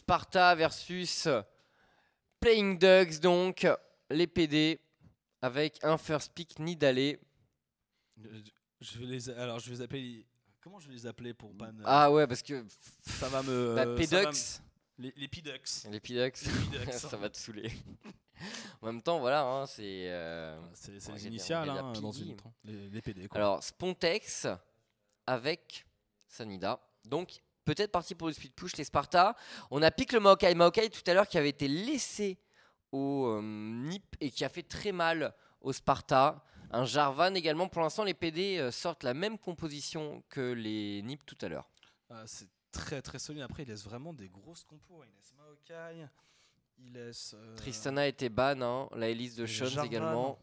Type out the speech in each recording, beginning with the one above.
Sparta versus Playing Ducks, donc les PD avec un first pick Nidalé. Je vais les appeler. Comment je vais les appeler pour pas ne... Ah ouais, parce que ça va me. P-Ducks. Les P-Ducks. Les P-Ducks. Ça va te saouler. En même temps, voilà, hein, c'est les initiales hein, dans une les PD. Quoi. Alors, Spontex avec Sanida. Donc, peut-être parti pour le speed push, les Sparta. On a piqué le Maokai. Maokai tout à l'heure qui avait été laissé au NiP et qui a fait très mal au Sparta. Un Jarvan également. Pour l'instant, les PD sortent la même composition que les NiP tout à l'heure. C'est très très solide. Après, il laisse vraiment des grosses compos. Il laisse Maokai. Il laisse. Tristana était ban, hein. La hélice de Shones également.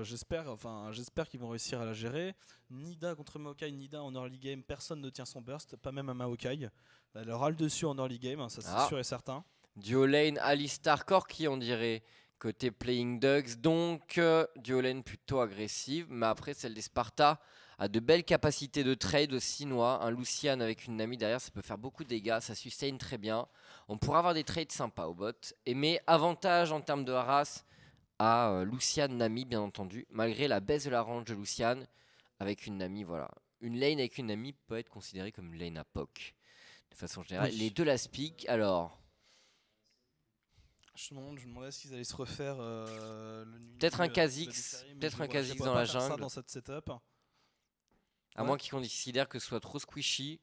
J'espère qu'ils vont réussir à la gérer. Nida contre Maokai. Nida en early game, personne ne tient son burst, pas même à Maokai. Elle aura le dessus en early game, ça c'est sûr et certain. Duo lane Alistar Corki, on dirait, côté Playing Ducks. Donc, duo lane plutôt agressive. Mais après, celle des Sparta a de belles capacités de trade aussi, Noah. Un Lucian avec une Nami derrière, ça peut faire beaucoup de dégâts. Ça sustain très bien. On pourra avoir des trades sympas au bot. Mais avantage en termes de harass à Lucian Nami, bien entendu. Malgré la baisse de la range de Lucian, avec une Nami, voilà. Une lane avec une Nami peut être considérée comme une lane à POC. De façon générale. Oui. Les deux la speak, alors... Je me demandais s'ils allaient se refaire peut-être un Kha'Zix, peut-être un Kha'Zix dans la jungle. Ça dans cette setup. À moins qu'ils considèrent que ce soit trop squishy.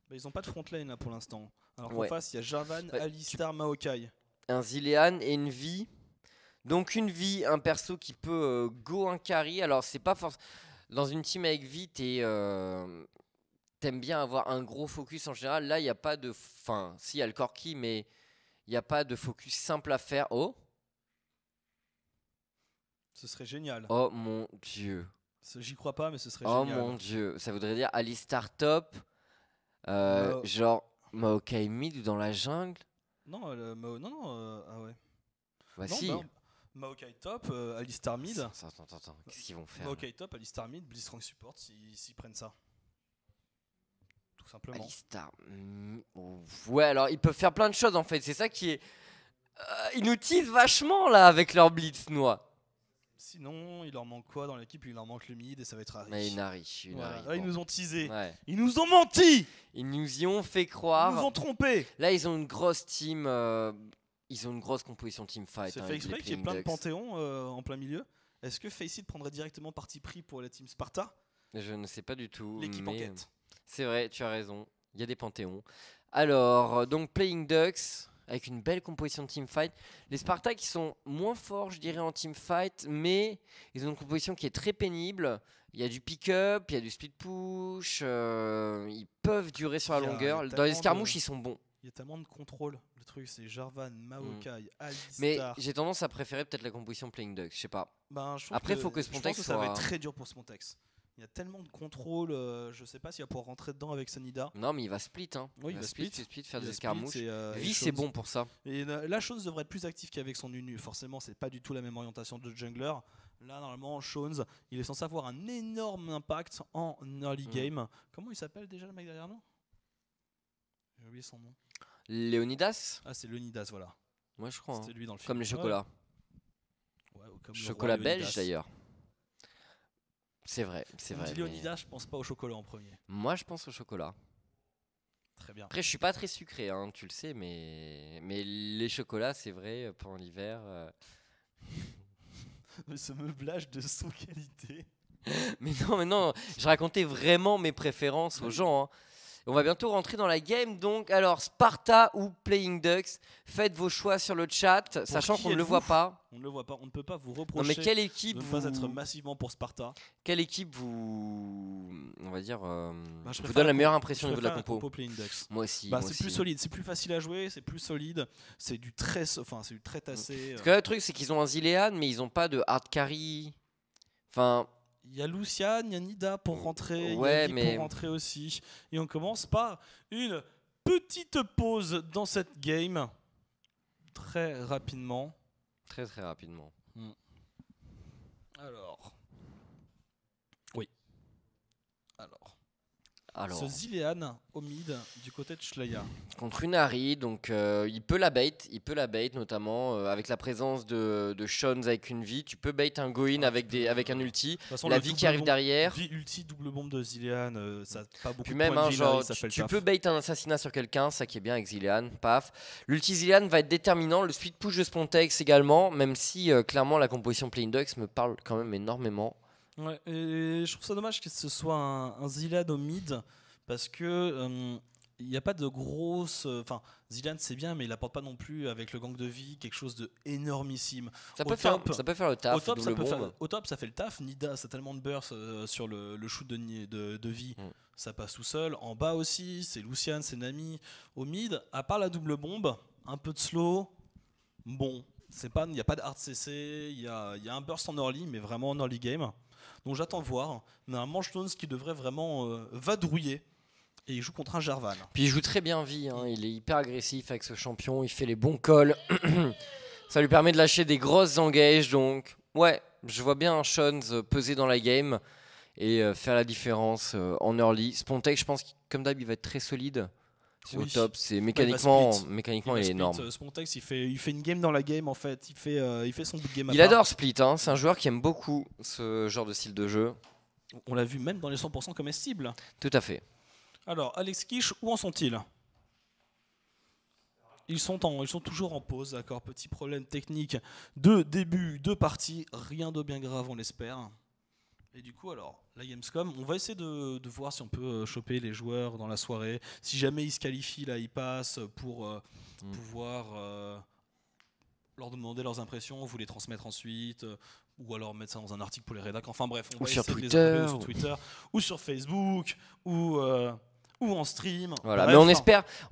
Bah, ils n'ont pas de front lane là pour l'instant. Alors qu'en face, il y a Jarvan, Alistar, Maokai. Un Zilean et une vie. Donc une vie, un perso qui peut go un carry. Alors c'est pas forcément... Dans une team avec vie, t'aimes bien avoir un gros focus en général. Là, il n'y a pas de... Enfin, si, il y a le Corki, mais il n'y a pas de focus simple à faire. Oh, ce serait génial. Oh mon dieu. J'y crois pas, mais ce serait génial. Oh mon dieu. Ça voudrait dire Alistar top. Genre Maokai mid ou dans la jungle. Non, ah ouais. Bah non, si. Maokai top, Alistar mid. Attends. Qu'est-ce qu'ils vont faire? Maokai top, Alistar mid, Blitzcrank support s'ils prennent ça. Tout simplement. Alistar. Ouais, alors ils peuvent faire plein de choses en fait. C'est ça qui est. Ils nous teasent vachement là avec leur blitz, Noix. Sinon, il leur manque quoi dans l'équipe? Il leur manque le mid et ça va être Harry. Mais une Harry. Bon. Ils nous ont teasé. Ouais. Ils nous ont menti. Ils nous y ont fait croire. Ils nous ont trompés. Là, ils ont une grosse team. Ils ont une grosse composition teamfight. C'est fait exprès qu'il y ait plein de panthéons en plein milieu. Est-ce que Faceit prendrait directement parti pris pour la team Sparta? Je ne sais pas du tout. L'équipe enquête. C'est vrai, tu as raison. Il y a des panthéons. Alors, donc Playing Ducks avec une belle composition de teamfight. Les Sparta qui sont moins forts, je dirais, en teamfight, mais ils ont une composition qui est très pénible. Il y a du pick-up, il y a du split push. Ils peuvent durer sur la longueur. Dans les escarmouches, ils sont bons. Il y a tellement de contrôle. Le truc, c'est Jarvan, Maokai, Alistar. Mais j'ai tendance à préférer peut-être la composition Playing Ducks, je sais pas. Après, il faut que Spontex soit... ça va être très dur pour Spontex. Il y a tellement de contrôle, je sais pas s'il va pouvoir rentrer dedans avec Sanida. Non, mais il va split. Hein. Oui, il va split, faire des escarmouches. Vi, c'est bon pour ça. Et là, Shones devrait être plus actif qu'avec son Nunu. Forcément, c'est pas du tout la même orientation de jungler. Là, normalement, Shones, il est censé avoir un énorme impact en early game. Comment il s'appelle déjà le mec derrière nous? J'ai oublié son nom. Léonidas? Ah, c'est Léonidas, voilà. Moi, je crois. C'était lui dans le film. Comme les chocolats. Ouais, comme chocolat belge d'ailleurs. C'est vrai. Léonidas, je pense pas au chocolat en premier. Moi, je pense au chocolat. Très bien. Après, je suis pas très sucré, hein, tu le sais, mais les chocolats, c'est vrai, pendant l'hiver. Ce meublage de sous-qualité. mais non, je racontais vraiment mes préférences aux gens. Hein. On va bientôt rentrer dans la game, donc alors Sparta ou Playing Ducks, faites vos choix sur le chat, sachant qu'on ne le voit pas. On ne le voit pas, on ne peut pas vous reprocher. Non, mais quelle équipe de ne pas être massivement pour Sparta. Quelle équipe vous, on va dire, vous donne la meilleure impression au niveau de la compo? Playing Ducks. Moi aussi. C'est plus solide, c'est plus facile à jouer, c'est plus solide, c'est du très tassé. Parce que là, le truc, c'est qu'ils ont un Zilean, mais ils n'ont pas de hard carry. Enfin. Il y a Lucian, il y a Nida pour rentrer, il y a Vi pour rentrer aussi. Et on commence par une petite pause dans cette game. Très rapidement. Très rapidement. Alors. Oui. Alors. Alors, ce Zilean au mid du côté de Schleia. contre une Ahri, donc il peut la bait, notamment avec la présence de Shones avec une vie. Tu peux bait un go-in avec un ulti. De toute façon, La le vie double qui arrive bombe- derrière. Vie ulti, double bombe de Zilean, ça a pas beaucoup Puis de même, points de hein, vie, genre, là, ça fait le tu taf. peux bait un assassinat sur quelqu'un, ça qui est bien avec Zilean, paf. L'ulti Zilean va être déterminant, le speed push de Spontex également, même si clairement la composition Playing Ducks me parle quand même énormément. Ouais, et je trouve ça dommage que ce soit un Zilean au mid, parce que il n'y a pas de grosse. Enfin, Zilean c'est bien, mais il apporte pas non plus avec le gang de vie quelque chose de énormissime. Ça Au peut, faire, top- ça peut faire le taf, Au top, double bombe. au top, ça fait le taf. Nida, ça a tellement de burst sur le shoot de vie, ça passe tout seul. En bas aussi, c'est Lucian, c'est Nami. Au mid, à part la double bombe, un peu de slow. Bon, il n'y a pas de hard CC, il y a un burst en early, mais vraiment en early game. Donc j'attends de voir. On a un Mange Stones qui devrait vraiment vadrouiller. Et il joue contre un Jarvan. Puis il joue très bien vie, hein. Il est hyper agressif avec ce champion, il fait les bons calls. Ça lui permet de lâcher des grosses engages, donc ouais, je vois bien Shones peser dans la game et faire la différence en early. Spontex, je pense que comme d'hab, il va être très solide. Au Oui. top, c'est Il mécaniquement, va mécaniquement il est énorme. Spontex, il fait une game dans la game en fait. Il fait son big game à Il part. adore Split, hein. C'est un joueur qui aime beaucoup ce genre de style de jeu. On l'a vu même dans les 100% comestibles. Tout à fait. Alors, Alex Kish, où en sont-ils? Ils sont toujours en pause, d'accord. Petit problème technique de début de partie. Rien de bien grave, on l'espère. Et du coup, alors, la Gamescom, on va essayer de voir si on peut choper les joueurs dans la soirée. Si jamais ils se qualifient, là, ils passent pour pouvoir leur demander leurs impressions, vous les transmettre ensuite, ou alors mettre ça dans un article pour les rédacs. Enfin bref, on Ou va sur essayer de les Twitter, attraper sur Twitter, ou sur Facebook, ou en stream. Voilà, Bref, mais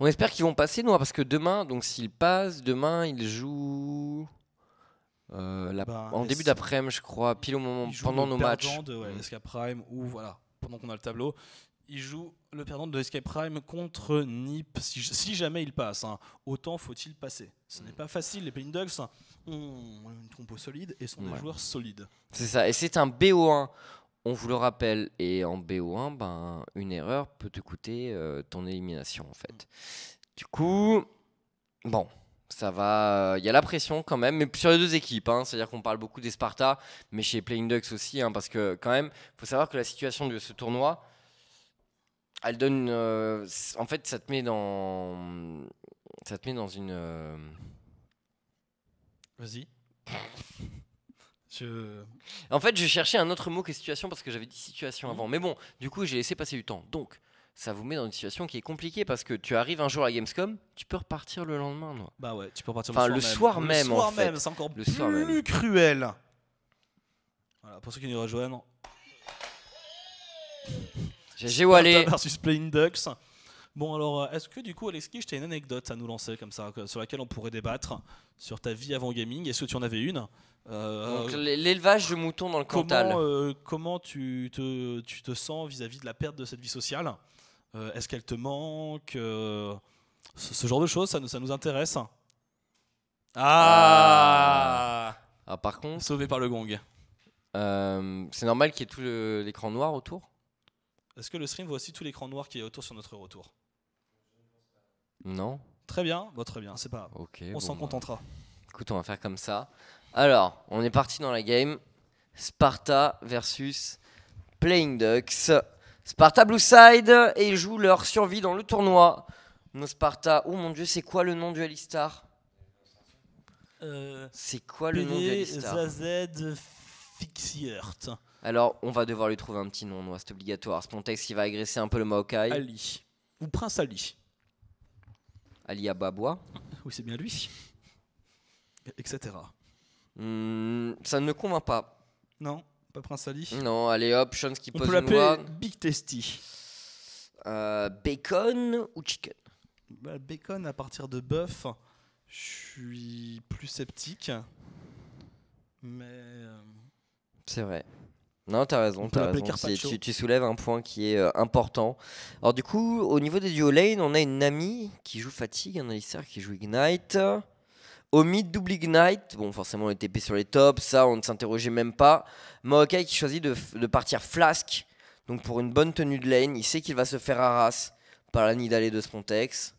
on espère qu'ils vont passer, nous, parce que demain, donc s'ils passent, demain ils jouent en début d'après-midi, je crois, pile au moment ils jouent pendant le nos matchs. perdant de Escape Prime, ou voilà, pendant qu'on a le tableau, ils jouent le perdant de Escape Prime contre Nip, si jamais il passe. Hein. Autant faut-il passer. Ce n'est pas facile, les Playing Dogs ont une compo solide et sont des joueurs solides. C'est ça, et c'est un BO1, on vous le rappelle, et en BO1, ben, une erreur peut te coûter ton élimination en fait. Du coup, bon, ça va, il y a la pression quand même, mais sur les deux équipes, hein, c'est-à-dire qu'on parle beaucoup des Sparta, mais chez Playing Ducks aussi, hein, parce que quand même, il faut savoir que la situation de ce tournoi, elle donne, en fait, ça te met dans une... Vas-y. En fait, je cherchais un autre mot que situation parce que j'avais dit situation avant. Mais bon, du coup, j'ai laissé passer du temps. Donc, ça vous met dans une situation qui est compliquée parce que tu arrives un jour à Gamescom, tu peux repartir le lendemain. Non. Bah ouais, tu peux repartir le soir même. Le soir en fait. même, c'est encore Le plus soir même. cruel. Voilà, pour ceux qui nous rejoignent. GG Wallé versus Playing Ducks. Bon alors, est-ce que du coup, Alexis, tu as une anecdote à nous lancer comme ça, sur laquelle on pourrait débattre sur ta vie avant gaming? Est-ce que tu en avais une? Donc, l'élevage de moutons dans le Cantal. Comment tu te sens vis-à-vis de la perte de cette vie sociale? Est-ce qu'elle te manque? Ce genre de choses, ça nous intéresse. Ah, par contre, Sauvé par le gong. c'est normal qu'il y ait tout l'écran noir autour? Est-ce que le stream voit aussi tout l'écran noir qui est autour sur notre retour? Non. Très bien, très bien, c'est pas grave. Okay, on s'en contentera. Écoute, on va faire comme ça. Alors, on est parti dans la game. Sparta versus Playing Ducks. Sparta Blue Side et ils jouent leur survie dans le tournoi. Nos Sparta. Oh mon dieu, c'est quoi le nom du Alistar? C'est quoi le nom du Alistar? Zazed Fixiert. Alors, on va devoir lui trouver un petit nom, c'est obligatoire. Spontex qui va agresser un peu le Maokai. Ali. Ou Prince Ali. Ali Ababois. Oui, c'est bien lui. Etc. Ça ne me convainc pas. Non, pas Prince Ali. Non, allez hop, Shones qui on pose peut une voix. l'appeler Big Testy. Bacon ou chicken? Bacon à partir de bœuf, je suis plus sceptique. Mais... C'est vrai. Non, t'as raison. Tu soulèves un point qui est important. Alors du coup, au niveau des duo lane, on a une Nami qui joue Fatigue, un Alistar qui joue Ignite. Au mid, double Ignite. Bon, forcément, les TP sur les tops, ça, on ne s'interrogeait même pas. Maokai qui choisit de partir Flask. Donc pour une bonne tenue de lane, il sait qu'il va se faire harass par la Nidalee de Spontex.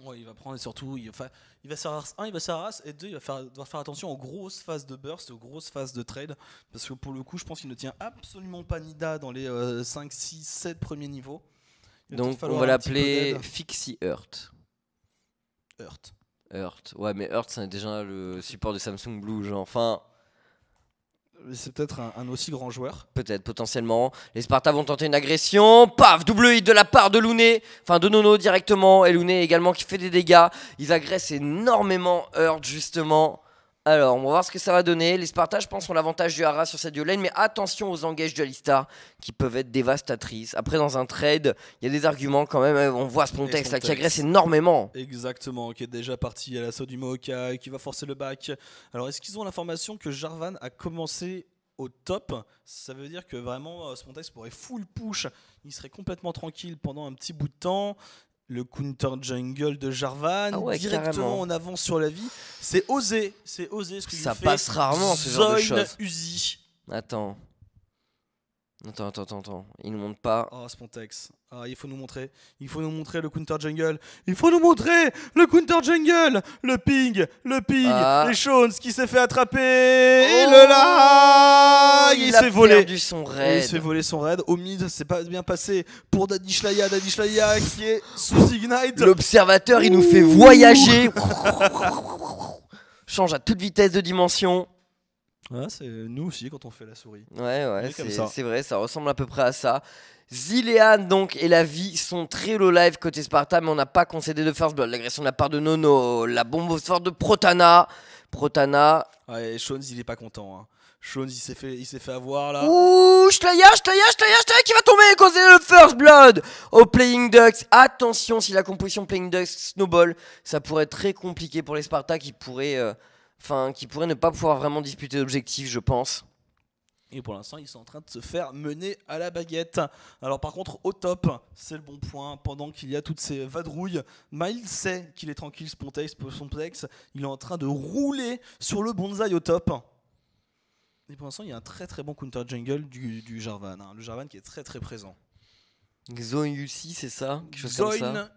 Ouais, il va prendre et surtout, il va se harass, il va se harass, et 2, il va devoir faire attention aux grosses phases de burst, aux grosses phases de trade. Parce que pour le coup, je pense qu'il ne tient absolument pas Nida dans les 5, 6, 7 premiers niveaux. Donc on va l'appeler Fixie Hurt. Hurt. Ouais, mais Hurt, c'est déjà le support de Samsung Blue. Genre. Enfin. C'est peut-être un aussi grand joueur. Peut-être, potentiellement. Les Spartans vont tenter une agression. Paf, double hit de la part de Looney. Enfin, de Nono directement. Et Looney également qui fait des dégâts. Ils agressent énormément Hurt, justement. Alors, on va voir ce que ça va donner. Les Spartans, je pense, ont l'avantage du harass sur cette duo lane. Mais attention aux engages du Alistar qui peuvent être dévastatrices. Après, dans un trade, il y a des arguments quand même. On voit Spontex là qui agresse énormément. Exactement, qui est déjà parti à l'assaut du Maokai, qui va forcer le back. Alors, est-ce qu'ils ont l'information que Jarvan a commencé au top? Ça veut dire que vraiment, Spontex pourrait full push. Il serait complètement tranquille pendant un petit bout de temps. Le counter jungle de Jarvan, directement carrément. en avance sur la vie. C'est osé ce que ça passe rarement ce genre de choses. Uzi. Attends. Il nous montre pas. Oh, Spontex. Il faut nous montrer. Il faut nous montrer le counter jungle. Il faut nous montrer le counter jungle. Le ping. Les Shones qui s'est fait attraper. Et le lag. Il s'est volé. Son raid. Il s'est volé son raid. Au mid, c'est pas bien passé pour Dadishlaya. Dadishlaya qui est sous Ignite. L'observateur, il nous fait voyager. Change à toute vitesse de dimension. Ouais, c'est nous aussi quand on fait la souris. Ouais, c'est vrai, ça ressemble à peu près à ça. Zilean donc et la vie sont très low live côté Sparta, mais on n'a pas concédé de first blood. L'agression de la part de Nono, la bombe forte de Protana. Ouais, Shones il est pas content. Hein. Shones il s'est fait avoir là. Ouh, Shlaya qui va tomber et causer le first blood au Playing Ducks. Attention, si la composition Playing Ducks snowball, ça pourrait être très compliqué pour les Sparta qui pourraient ne pas pouvoir vraiment disputer d'objectifs, je pense. Et pour l'instant, ils sont en train de se faire mener à la baguette. Alors par contre, au top, c'est le bon point. Pendant qu'il y a toutes ces vadrouilles, Miles sait qu'il est tranquille, Spontex, il est en train de rouler sur le bonsaï au top. Et pour l'instant, il y a un très très bon counter jungle du Jarvan. Hein. Le Jarvan qui est très très présent. Zone UC, c'est ça? Quelque chose comme ça.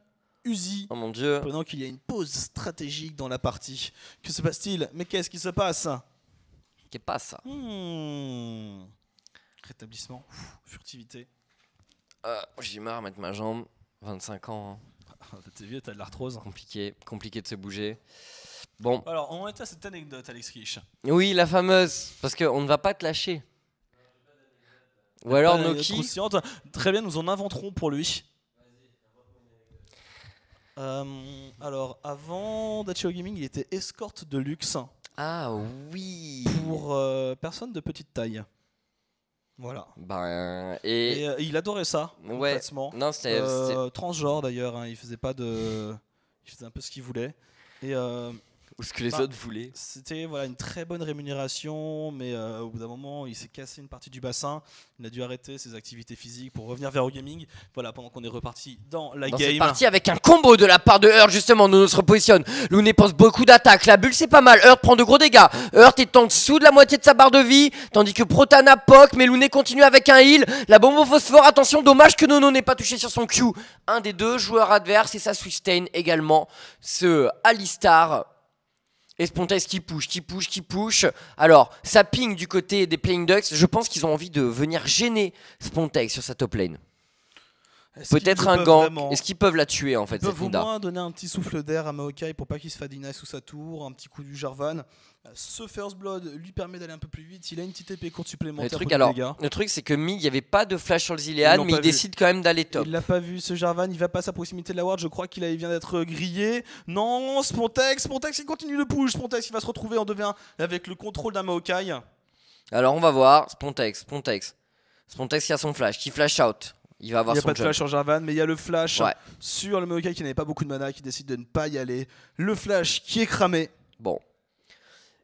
Uzi. Oh mon dieu. Pendant qu'il y a une pause stratégique dans la partie. Que se passe-t-il? Mais qu'est-ce qui se passe? Qu'est-ce pas ça? Rétablissement. Furtivité. J'ai marre à mettre ma jambe. 25 ans. Hein. T'es vieux, t'as de l'arthrose. Compliqué de se bouger. Bon. Alors, on est à cette anecdote, Alex Rich. Oui, la fameuse. Parce qu'on ne va pas te lâcher. Ou alors Noki. Très bien, nous en inventerons pour lui. Alors, avant Dachio Gaming, il était escorte de luxe. Ah oui. Pour personnes de petite taille. Voilà. Et il adorait ça. Ouais. Complètement. Non, c'était transgenre d'ailleurs. Hein, il faisait pas de. Il faisait un peu ce qu'il voulait. Et ou ce que les autres voulaient. C'était une très bonne rémunération, mais au bout d'un moment, il s'est cassé une partie du bassin. Il a dû arrêter ses activités physiques pour revenir vers Eurogaming. Voilà, pendant qu'on est reparti dans la game. C'est parti avec un combo de la part de Hurt, justement. Nono se repositionne. Looney pense beaucoup d'attaques. La bulle, c'est pas mal. Hurt prend de gros dégâts. Hurt est en dessous de la moitié de sa barre de vie, tandis que Protana poke, mais Looney continue avec un heal. La bombe au phosphore, attention, dommage que Nono n'ait pas touché sur son Q. Un des deux joueurs adverses et ça sustain également ce Alistar. Et Spontex qui push. Alors, ça ping du côté des Playing Ducks. Je pense qu'ils ont envie de venir gêner Spontex sur sa top lane. Peut-être un gank. Est-ce qu'ils peuvent la tuer en fait, cette Nida? Ils peuvent au moins donner un petit souffle d'air à Maokai pour pas qu'il se fadine sous sa tour. Un petit coup du Jarvan. Ce First Blood lui permet d'aller un peu plus vite. Il a une petite épée courte supplémentaire. Le truc, c'est que mid, il n'y avait pas de flash sur le Zilean, mais il décide quand même d'aller top. Il l'a pas vu, ce Jarvan. Il va passer à proximité de la ward. Je crois qu'il vient d'être grillé. Non, Spontex, il continue de push. Spontex, il va se retrouver en 2v1 avec le contrôle d'un Maokai. Alors, on va voir. Spontex qui a son flash, qui flash out. Il va avoir n'y a son pas de flash sur Jarvan, mais il y a le flash ouais. sur le Maokai qui n'avait pas beaucoup de mana, qui décide de ne pas y aller. Le flash qui est cramé. Bon.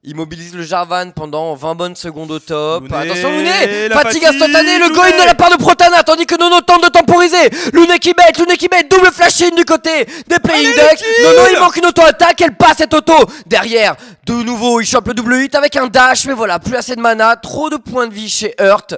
Il mobilise le Jarvan pendant 20 bonnes secondes au top. Attention Looney, fatigue instantanée, le go-in de la part de Protana, tandis que Nono tente de temporiser. Looney qui bête, double flash-in du côté des Playing Ducks. Nono, il manque une auto-attaque, elle passe cette auto. Derrière, de nouveau, il chope le double hit avec un dash, mais voilà, plus assez de mana, trop de points de vie chez Hurt.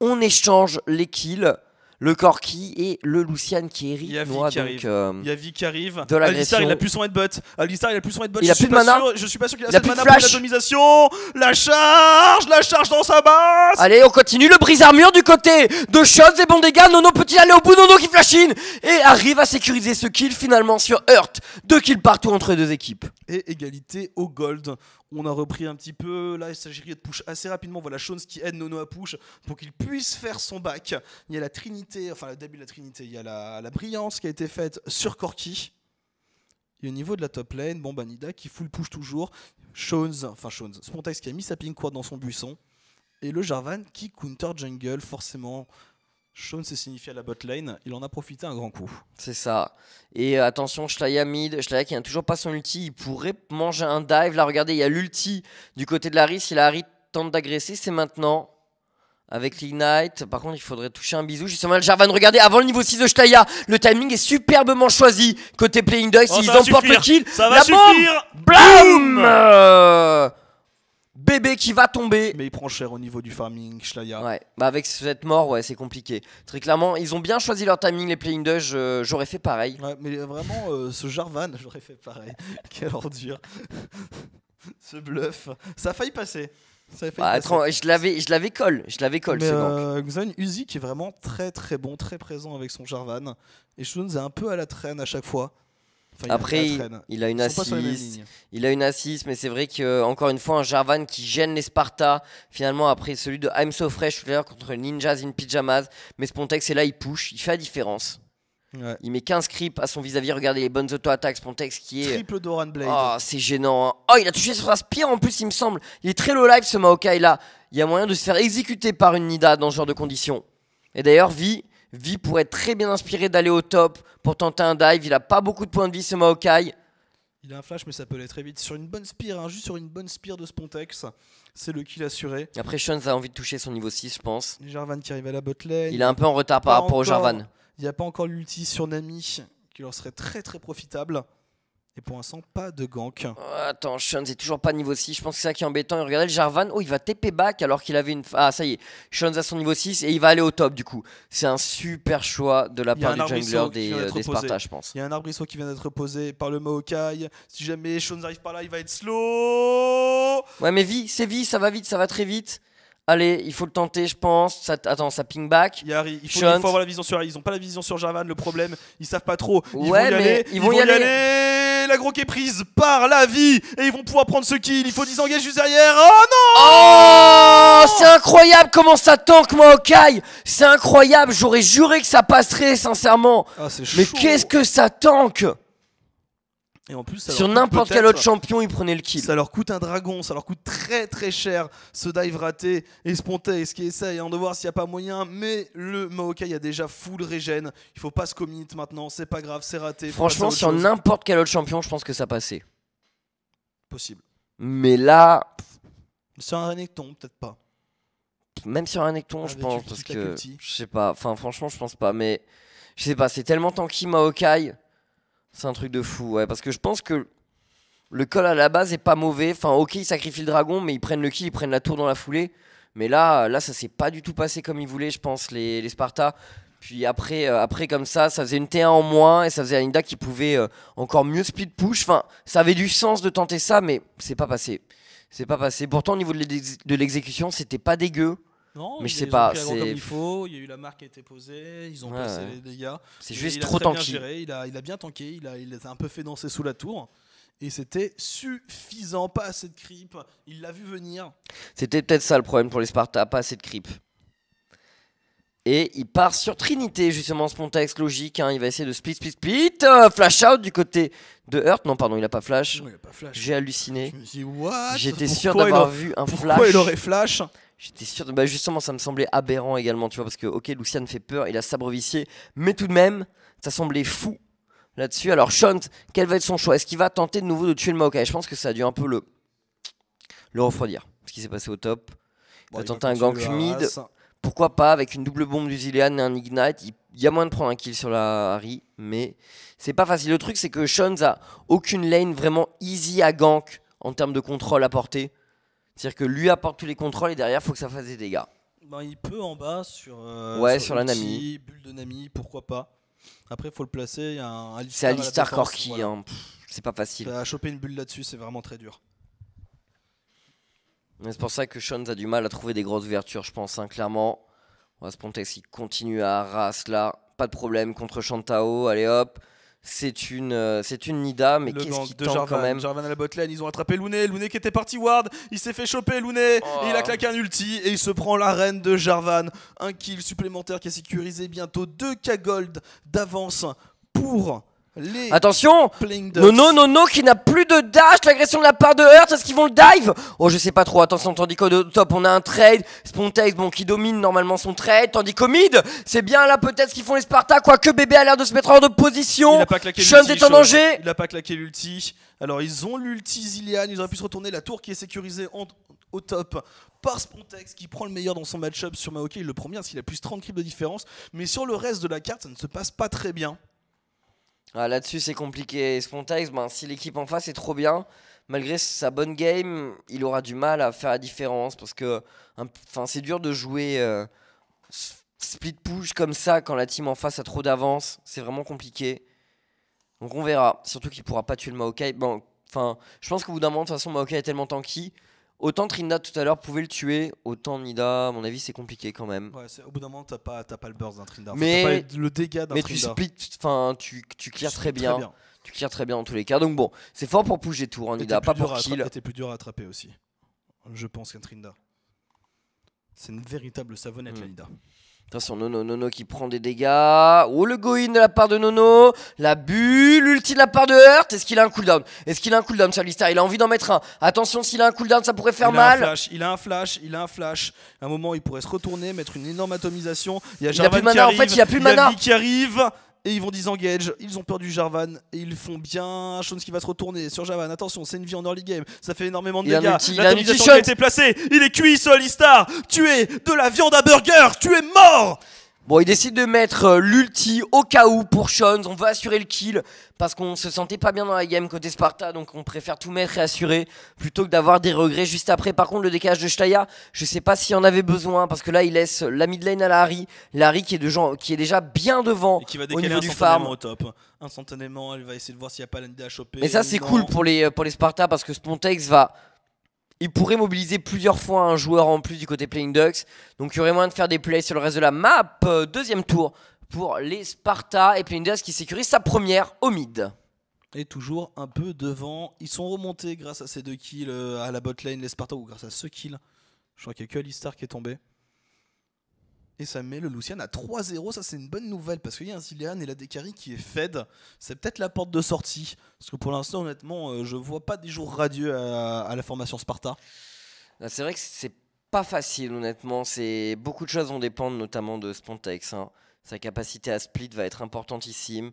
On échange les kills. Le Corki et le Lucian qui Il y a hérite. Vi qui arrive. Il y a Vi qui arrive. De l'agression. Alistar, il a plus son headbutt. Alistar, il a plus son headbutt. Il a plus de mana. Je suis pas sûr qu'il a Il a assez de plus de mana pour flash. l'atomisation. La charge dans sa base. Allez, on continue le brise-armure du côté de Shots et bon dégâts. Nono peut-il aller au bout? Nono qui flash in et arrive à sécuriser ce kill finalement sur Hurt. 2 kills partout entre les deux équipes. Et égalité au gold. On a repris un petit peu. Là, il s'agirait de push assez rapidement. Voilà, Shones qui aide Nono à push pour qu'il puisse faire son back. Il y a la Trinité, enfin le début de la Trinité. Il y a la brillance qui a été faite sur Corki. Et au niveau de la top lane, bon, Nida qui full push toujours. Spontex qui a mis sa pink quad dans son buisson. Et le Jarvan qui counter jungle, forcément. Shones s'est signifié à la bot lane, il en a profité un grand coup. C'est ça. Et attention, Shlaya mid. Shlaya qui n'a toujours pas son ulti. Il pourrait manger un dive. Là, regardez, il y a l'ulti du côté de Larry. Si Larry tente d'agresser, c'est maintenant. Avec l'ignite. Par contre, il faudrait toucher un bisou. Justement, le Jarvan, regardez, avant le niveau 6 de Shlaya. Le timing est superbement choisi. Côté Playing Dogs, ils emportent le kill. Ça va suffire. Blam Bébé qui va tomber. Mais il prend cher au niveau du farming, Shlaya. Ouais, bah avec cette mort, ouais, c'est compliqué. Très clairement, ils ont bien choisi leur timing, les Playing Dogs. J'aurais fait pareil. Ouais, mais vraiment, ce Jarvan, j'aurais fait pareil. Quelle ordure. Ce bluff. Ça a failli passer. Je l'avais call. Mais Xon Uzi qui est vraiment très très bon, très présent avec son Jarvan. Et Shones est un peu à la traîne à chaque fois. Enfin, après, il a une assist. Il a une assist, mais c'est vrai que encore une fois, un Jarvan qui gêne les Sparta. Finalement, après celui de I'm So Fresh tout à l'heure contre Ninjas in Pyjamas. Mais Spontex est là, il push, il fait la différence. Ouais. Il met 15 creeps à son vis-à-vis. Regardez les bonnes auto-attaques. Spontex qui est. Triple Doran Blade. Oh, c'est gênant. Hein. Oh, il a touché sur sa spire en plus, il me semble. Il est très low life ce Maokai là. Il y a moyen de se faire exécuter par une Nida dans ce genre de conditions. Et d'ailleurs, Vi pourrait être très bien inspiré d'aller au top pour tenter un dive. Il a pas beaucoup de points de vie ce Maokai. Il a un flash mais ça peut aller très vite. Sur une bonne spire, hein, juste sur une bonne spire de Spontex, c'est le kill assuré. Après Shones a envie de toucher son niveau 6 je pense. Jarvan qui arrive à la bot lane. Il est un peu en retard par rapport au Jarvan. Il n'y a pas encore l'ulti sur Nami qui leur serait très très profitable. Et pour l'instant, pas de gank. Attends, Shones est toujours pas niveau 6. Je pense que c'est ça qui est embêtant. Et regardez le Jarvan. Oh, il va TP back alors qu'il avait une. Ah, ça y est. Shones a son niveau 6 et il va aller au top du coup. C'est un super choix de la part du jungler des Sparta, je pense. Il y a un arbrisseau qui vient d'être posé par le Maokai. Si jamais Shones arrive par là, il va être slow. Ouais, mais c'est Vi, ça va vite, ça va très vite. Allez, il faut le tenter, je pense. Attends, ça ping back. Il faut avoir la vision sur Harry. Ils ont pas la vision sur Jarvan. Le problème, ils savent pas trop. Ils vont y aller. L'agro qui est prise par la vie. Et ils vont pouvoir prendre ce kill. Il faut disengage juste derrière. Oh non! Oh, c'est incroyable comment ça tank Maokai. C'est incroyable. J'aurais juré que ça passerait, sincèrement. Ah, c'est chaud. Mais qu'est-ce que ça tank! Et en plus, sur n'importe quel autre champion, il prenait le kill. Ça leur coûte un dragon, ça leur coûte très très cher ce dive raté. Et Spontex qui essaye de voir s'il n'y a pas moyen. Mais le Maokai a déjà full regen. Il faut pas se commit maintenant, c'est pas grave, c'est raté. Franchement, sur n'importe quel autre champion, je pense que ça passait. Possible. Mais là. Sur un Renekton, peut-être pas. Même sur un Renekton, je pense. Parce que. Je sais pas. Enfin, franchement, je pense pas. Mais. Je sais pas, c'est tellement tanky Maokai. C'est un truc de fou, ouais, parce que je pense que le call à la base est pas mauvais. Enfin, ok, ils sacrifient le dragon, mais ils prennent le kill, ils prennent la tour dans la foulée. Mais là ça s'est pas du tout passé comme ils voulaient, je pense, les Sparta. Puis après comme ça faisait une T1 en moins et ça faisait Anida qui pouvait encore mieux split push. Enfin, ça avait du sens de tenter ça, mais c'est pas passé. C'est pas passé. Pourtant, au niveau de l'exécution, c'était pas dégueu. Non, mais je sais pas. Comme il faut, il y a eu la marque qui a été posée, ils ont passé les dégâts. C'est juste trop tanky. Il a bien tanké, il a un peu fait danser sous la tour. Et c'était suffisant, pas assez de creep. Il l'a vu venir. C'était peut-être ça le problème pour les Sparta, pas assez de creep. Et il part sur Trinité, justement, Spontex, logique. Hein, il va essayer de split. Flash out du côté de Hurt. Non, pardon, il a pas flash. J'ai halluciné. Je me suis dit, what? J'étais sûr d'avoir vu un flash. Pourquoi il aurait flash? J'étais sûr, justement ça me semblait aberrant également, tu vois, parce que ok, Lucian fait peur, il a sabre vicié, mais tout de même, ça semblait fou là-dessus. Alors Shones, quel va être son choix? Est-ce qu'il va tenter de nouveau de tuer le Maokai? Je pense que ça a dû un peu le refroidir, ce qui s'est passé au top. Il va tenter un gank mid, pourquoi pas, avec une double bombe du Zilean et un Ignite, il y a moyen de prendre un kill sur la Harry, mais c'est pas facile. Le truc c'est que Shones a aucune lane vraiment easy à gank en termes de contrôle à portée. C'est-à-dire que lui apporte tous les contrôles et derrière, il faut que ça fasse des dégâts. Ben, il peut en bas sur, sur la ulti, Nami. bulle de Nami, pourquoi pas. Après, il faut le placer. Il y a un C'est Alistar à la Alistar défense, Corki, voilà. hein. C'est pas facile. À choper une bulle là-dessus, c'est vraiment très dur. C'est pour ça que Shones a du mal à trouver des grosses ouvertures, je pense, hein, clairement. On va Spontex qui continue à Arras là. Pas de problème contre Shantao. Allez hop. C'est une Nida, mais Le qu'est-ce gank qu'il de tente Jarvan. quand même. Jarvan à la botlane, ils ont attrapé Looney. Looney qui était parti ward. Il s'est fait choper Looney. Oh. Et il a claqué un ulti. Et il se prend l'arène de Jarvan. Un kill supplémentaire qui est sécurisé. Bientôt 2K gold d'avance pour les Attention, Playing Ducks. Nono qui n'a plus de dash, l'agression de la part de Hurt, est-ce qu'ils vont le dive? Oh je sais pas trop, attention, tandis qu'au top on a un trade, Spontex qui domine normalement son trade, tandis qu'au mid, c'est bien là peut-être ce qu'ils font les Sparta, quoique bébé a l'air de se mettre hors de position, Il a pas claqué Shones l'ulti, est en danger. Il a pas claqué l'ulti. Alors ils ont l'ulti Zilean, ils auraient pu se retourner. La tour qui est sécurisée au top par Spontex qui prend le meilleur dans son match-up sur Maokai. Il le prend bien parce qu'il a plus 30 creeps de différence. Mais sur le reste de la carte, ça ne se passe pas très bien. Ah, là-dessus c'est compliqué, Spontex, si l'équipe en face est trop bien, malgré sa bonne game, il aura du mal à faire la différence parce que c'est dur de jouer split push comme ça quand la team en face a trop d'avance, c'est vraiment compliqué. Donc on verra, surtout qu'il pourra pas tuer le Maokai. Je pense qu'au bout d'un moment, de toute façon, Maokai est tellement tanky. Autant Trinda tout à l'heure pouvait le tuer, autant Nida, à mon avis, c'est compliqué quand même. Ouais, au bout d'un moment, t'as pas le burst d'un Trinda. Mais t'as pas le dégât d'un mais Trinda. tu clears très bien. Tu clears très bien dans tous les cas. Donc bon, c'est fort pour push des tours en Nida, pas pour kill. C'était plus dur à attraper aussi. Je pense qu'un Trinda. C'est une véritable savonnette, la Nida. Attention, Nono qui prend des dégâts. Oh, le go-in de la part de Nono. La bulle, l'ulti de la part de Hurt. Est-ce qu'il a un cooldown? Est-ce qu'il a un cooldown sur Alistar? Il a envie d'en mettre un. Attention, s'il a un cooldown, ça pourrait faire mal. Il a un flash. À un moment, il pourrait se retourner, mettre une énorme atomisation. Il y a Il a plus Jarvan de mana, qui arrive. en fait, il a plus de mana. Vi qui arrive. Et ils vont disengage, ils ont peur du Jarvan et ils font bien. Shones qui va se retourner sur Jarvan. Attention, c'est une vie en early game, ça fait énormément de dégâts. L'atomisation qui a été placée, il est cuit ce Alistar. Tu es de la viande à burger, tu es mort. Bon, il décide de mettre l'ulti au cas où pour Shones. On veut assurer le kill parce qu'on se sentait pas bien dans la game côté Sparta. Donc on préfère tout mettre et assurer plutôt que d'avoir des regrets juste après. Par contre, le décalage de Shlaya, je sais pas s'il en avait besoin parce que là il laisse la mid lane à la Harry. La Harry qui est déjà bien devant et qui va au niveau du farm. farm. Au top. Instantanément, elle va essayer de voir s'il n'y a pas l'ND à choper. Mais ça c'est cool pour les Sparta parce que Spontex il pourrait mobiliser plusieurs fois un joueur en plus du côté Playing Ducks. Donc il y aurait moyen de faire des plays sur le reste de la map. Deuxième tour pour les Sparta et Playing Ducks qui sécurise sa première au mid. Et toujours un peu devant. Ils sont remontés grâce à ces 2 kills à la bot lane, les Sparta, ou grâce à ce kill. Je crois qu'il n'y a que Alistar qui est tombé. Et ça met le Lucian à 3-0, ça c'est une bonne nouvelle parce qu'il y a un Zilean et la Dekari qui est fed. C'est peut-être la porte de sortie. Parce que pour l'instant, honnêtement, je vois pas des jours radieux à la formation Sparta. C'est vrai que c'est pas facile, honnêtement. Beaucoup de choses vont dépendre, notamment de Spontex. Sa capacité à split va être importantissime.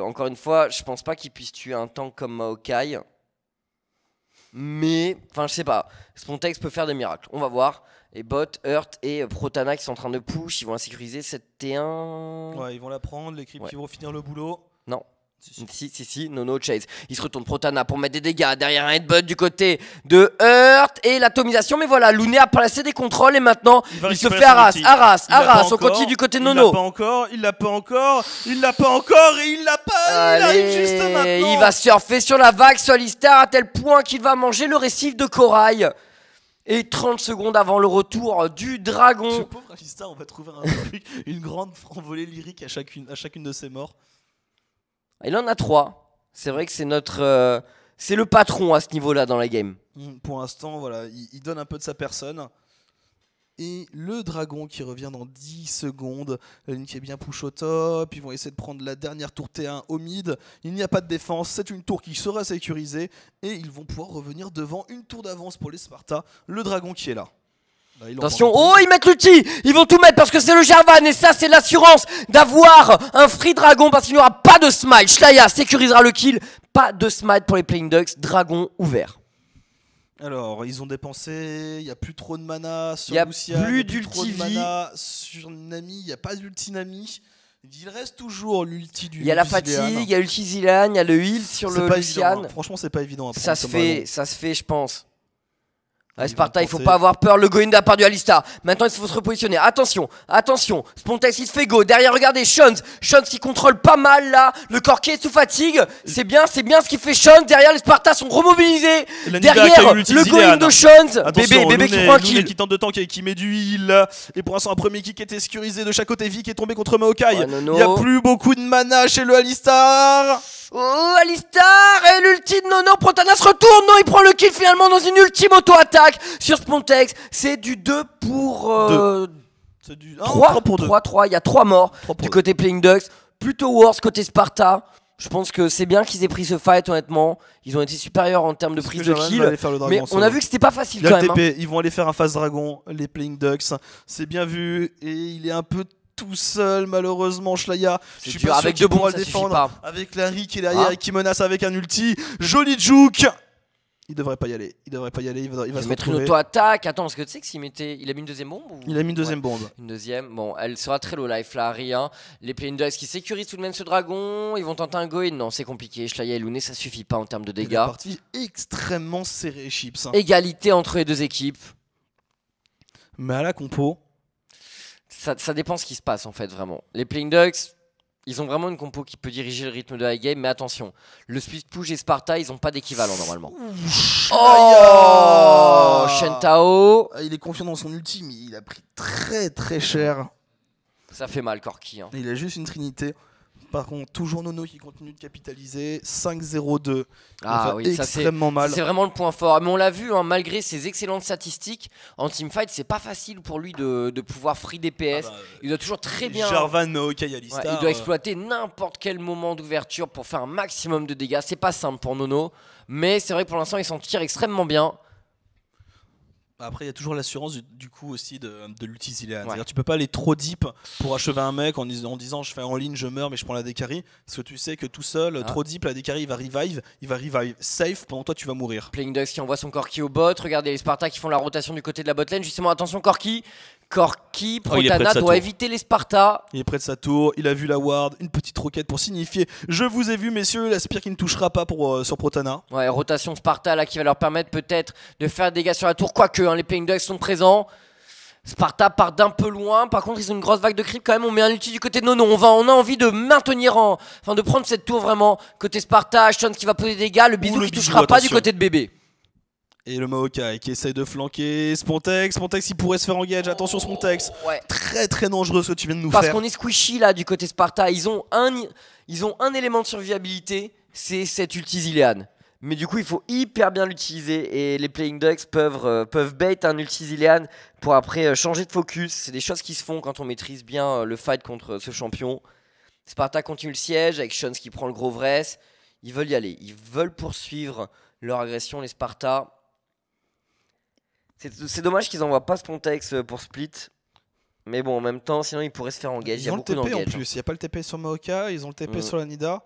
Encore une fois, je pense pas qu'il puisse tuer un tank comme Maokai. Mais, je sais pas. Spontex peut faire des miracles. On va voir. Et Bot, Hurt et Protana qui sont en train de push, ils vont la sécuriser 7T1. Ouais, ils vont la prendre, les creeps qui vont finir le boulot. Non. Si, Nono chase. Il se retourne Protana pour mettre des dégâts derrière un headbutt du côté de Hurt et l'atomisation. Mais voilà, Looney a placé des contrôles et maintenant il se fait Arras. On continue du côté de Nono. Il l'a pas encore et il l'a pas. Allez, il arrive juste maintenant. Il va surfer sur la vague sur Alistar à tel point qu'il va manger le récif de corail. Et 30 secondes avant le retour du dragon. Ce pauvre Alistar, on va trouver une grande envolée lyrique à chacune de ses morts. Il en a 3. C'est vrai que c'est c'est le patron à ce niveau-là dans la game. Pour l'instant, voilà, il donne un peu de sa personne. Et le dragon qui revient dans 10 secondes. La ligne qui est bien push au top. Ils vont essayer de prendre la dernière tour T1 au mid. Il n'y a pas de défense. C'est une tour qui sera sécurisée. Et ils vont pouvoir revenir devant une tour d'avance pour les Sparta. Le dragon qui est là. Attention, ils mettent l'ulti. Ils vont tout mettre parce que c'est le Jarvan. Et ça, c'est l'assurance d'avoir un free dragon parce qu'il n'y aura pas de smite. Shlaya sécurisera le kill. Pas de smite pour les Playing Ducks. Dragon ouvert. Alors, ils ont dépensé, il n'y a plus trop de mana sur Il Lucian, n'y a plus d'ulti mana sur Nami, il n'y a pas d'ulti Nami. Il reste toujours l'ulti du Il y a la fatigue, il y a l'ulti Zilean, il y a le heal sur le Lucian. Franchement, c'est pas évident. Ça se fait, je pense. Sparta, il faut pas avoir peur. Le go-in de la part du Alistar. Maintenant, il faut se repositionner. Attention, attention. Spontex, il se fait go. Derrière, regardez, Shons qui contrôle pas mal là. Le Corki est sous fatigue. C'est bien ce qu'il fait Shons. Derrière, les Spartas sont remobilisés. Derrière, le go-in de Shons. Bébé qui prend un kill. Qui tente de tank et qui met du heal. Et pour l'instant, un premier kick était sécurisé de chaque côté. Vi qui est tombé contre Maokai. Il n'y a plus beaucoup de mana chez le Alistar. Oh, Alistar et l'ulti de Nono. Protana se retourne. Non, il prend le kill finalement dans une ultime auto-attaque sur Spontex. C'est du 2 pour 3 pour 3. Il y a 3 morts du côté Playing Ducks. Plutôt worse côté Sparta. Je pense que c'est bien qu'ils aient pris ce fight, honnêtement. Ils ont été supérieurs en termes de prise de kill. Mais on a vu que c'était pas facile quand même. Ils vont aller faire un phase dragon, les Playing Ducks. C'est bien vu. Et il est un peu tout seul, malheureusement, Shlaya. Je suis pas sûr avec deux bombes, le défendre. Avec Larry qui est derrière et qui menace avec un ulti. Joli juke. Il devrait pas y aller. Il va se mettre une auto-attaque. Attends, parce que tu sais que s'il mettait. Il a mis une deuxième bombe ou... Il a mis une deuxième bombe. Une deuxième. Bon, elle sera très low life, Larry. Hein. Les Playing Ducks qui sécurisent tout de même ce dragon. Ils vont tenter un go-in. Non, c'est compliqué. Shlaya et Lune, ça suffit pas en termes de dégâts. C'est une partie extrêmement serrée, Chips. Égalité entre les deux équipes. Mais à la compo. Ça dépend ce qui se passe en fait, vraiment. Les Playing Ducks, ils ont vraiment une compo qui peut diriger le rythme de la game, mais attention, le split push et Sparta, ils ont pas d'équivalent normalement. Oh, Shentao. Il est confiant dans son ulti, mais il a pris très très cher. Ça fait mal, Corki. Hein. Il a juste une trinité. Par contre, toujours Nono qui continue de capitaliser. 5-0-2. Ah oui, extrêmement mal. C'est vraiment le point fort. Mais on l'a vu, hein, malgré ses excellentes statistiques, en teamfight, c'est pas facile pour lui de pouvoir free DPS. Il doit toujours très bien. Jarvan, Maokai, Alistar. Il doit exploiter n'importe quel moment d'ouverture pour faire un maximum de dégâts. C'est pas simple pour Nono. Mais c'est vrai que pour l'instant, il s'en tire extrêmement bien. Après, il y a toujours l'assurance du coup aussi de l'ulti Zilean. C'est-à-dire tu peux pas aller trop deep pour achever un mec en disant je fais en ligne, je meurs, mais je prends la décarry. Parce que tu sais que tout seul, trop deep, la décarry, il va revive safe, pendant toi tu vas mourir. Playing Ducks qui envoie son Corki au bot. Regardez les Sparta qui font la rotation du côté de la botlane. Justement, attention Corki, Protana doit éviter les Sparta. Il est près de sa tour, il a vu la ward, une petite roquette pour signifier je vous ai vu messieurs, la spire qui ne touchera pas sur Protana. Ouais, rotation Sparta là qui va leur permettre peut-être de faire des dégâts sur la tour, quoique hein, les Playing Ducks sont présents. Sparta part d'un peu loin, par contre ils ont une grosse vague de creep quand même, on met un ulti du côté de Nono, on a envie de maintenir de prendre cette tour vraiment, côté Sparta, Ashton qui va poser des dégâts, le bisou qui touchera pas du côté de bébé. Et le Maokai qui essaye de flanquer Spontex il pourrait se faire engage, attention Spontex, très très dangereux ce que tu viens de nous faire. Parce qu'on est squishy là du côté Sparta, ils ont un élément de survivabilité, c'est cette ulti Zilean. Mais du coup il faut hyper bien l'utiliser et les Playing Ducks peuvent bait un ulti Zilean pour après changer de focus. C'est des choses qui se font quand on maîtrise bien le fight contre ce champion. Sparta continue le siège avec Shons qui prend le gros vresse. Ils veulent y aller, ils veulent poursuivre leur agression les Sparta. C'est dommage qu'ils n'envoient pas Spontex pour split. Mais bon, en même temps, sinon ils pourraient se faire engage. Ils ont le TP en plus, il n'y a pas le TP sur Maokai, ils ont le TP sur la Nida.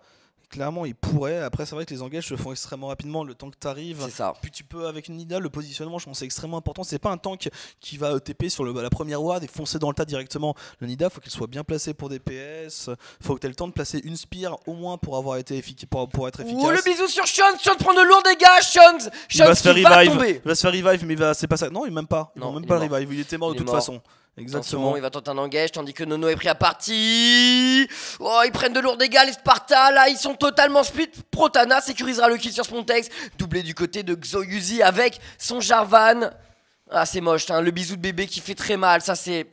Clairement, ils pourraient. Après, c'est vrai que les engages se font extrêmement rapidement. Le temps que tu arrives, c'est ça. Puis tu peux, avec une Nida, le positionnement, je pense, c'est extrêmement important. C'est pas un tank qui va TP sur la première ward et foncer dans le tas directement. Le Nida, faut qu'il soit bien placé pour DPS. Faut que tu aies le temps de placer une spear au moins pour avoir été pour être efficace. Oh, le bisou sur Shons. Shons prend de lourds dégâts. Shons il va se faire revive. Tomber. Il va se faire revive, mais c'est pas ça. Non, il même pas. Non, même pas le revive. Il était mort de toute façon. Exactement. Attention, il va tenter un engage tandis que Nono est pris à partie. Oh, ils prennent de lourds dégâts les Sparta. Là, ils sont totalement split. Protana sécurisera le kill sur Spontex. Doublé du côté de Xoyuzi avec son Jarvan. Ah, c'est moche, hein. Le bisou de bébé qui fait très mal. Ça, c'est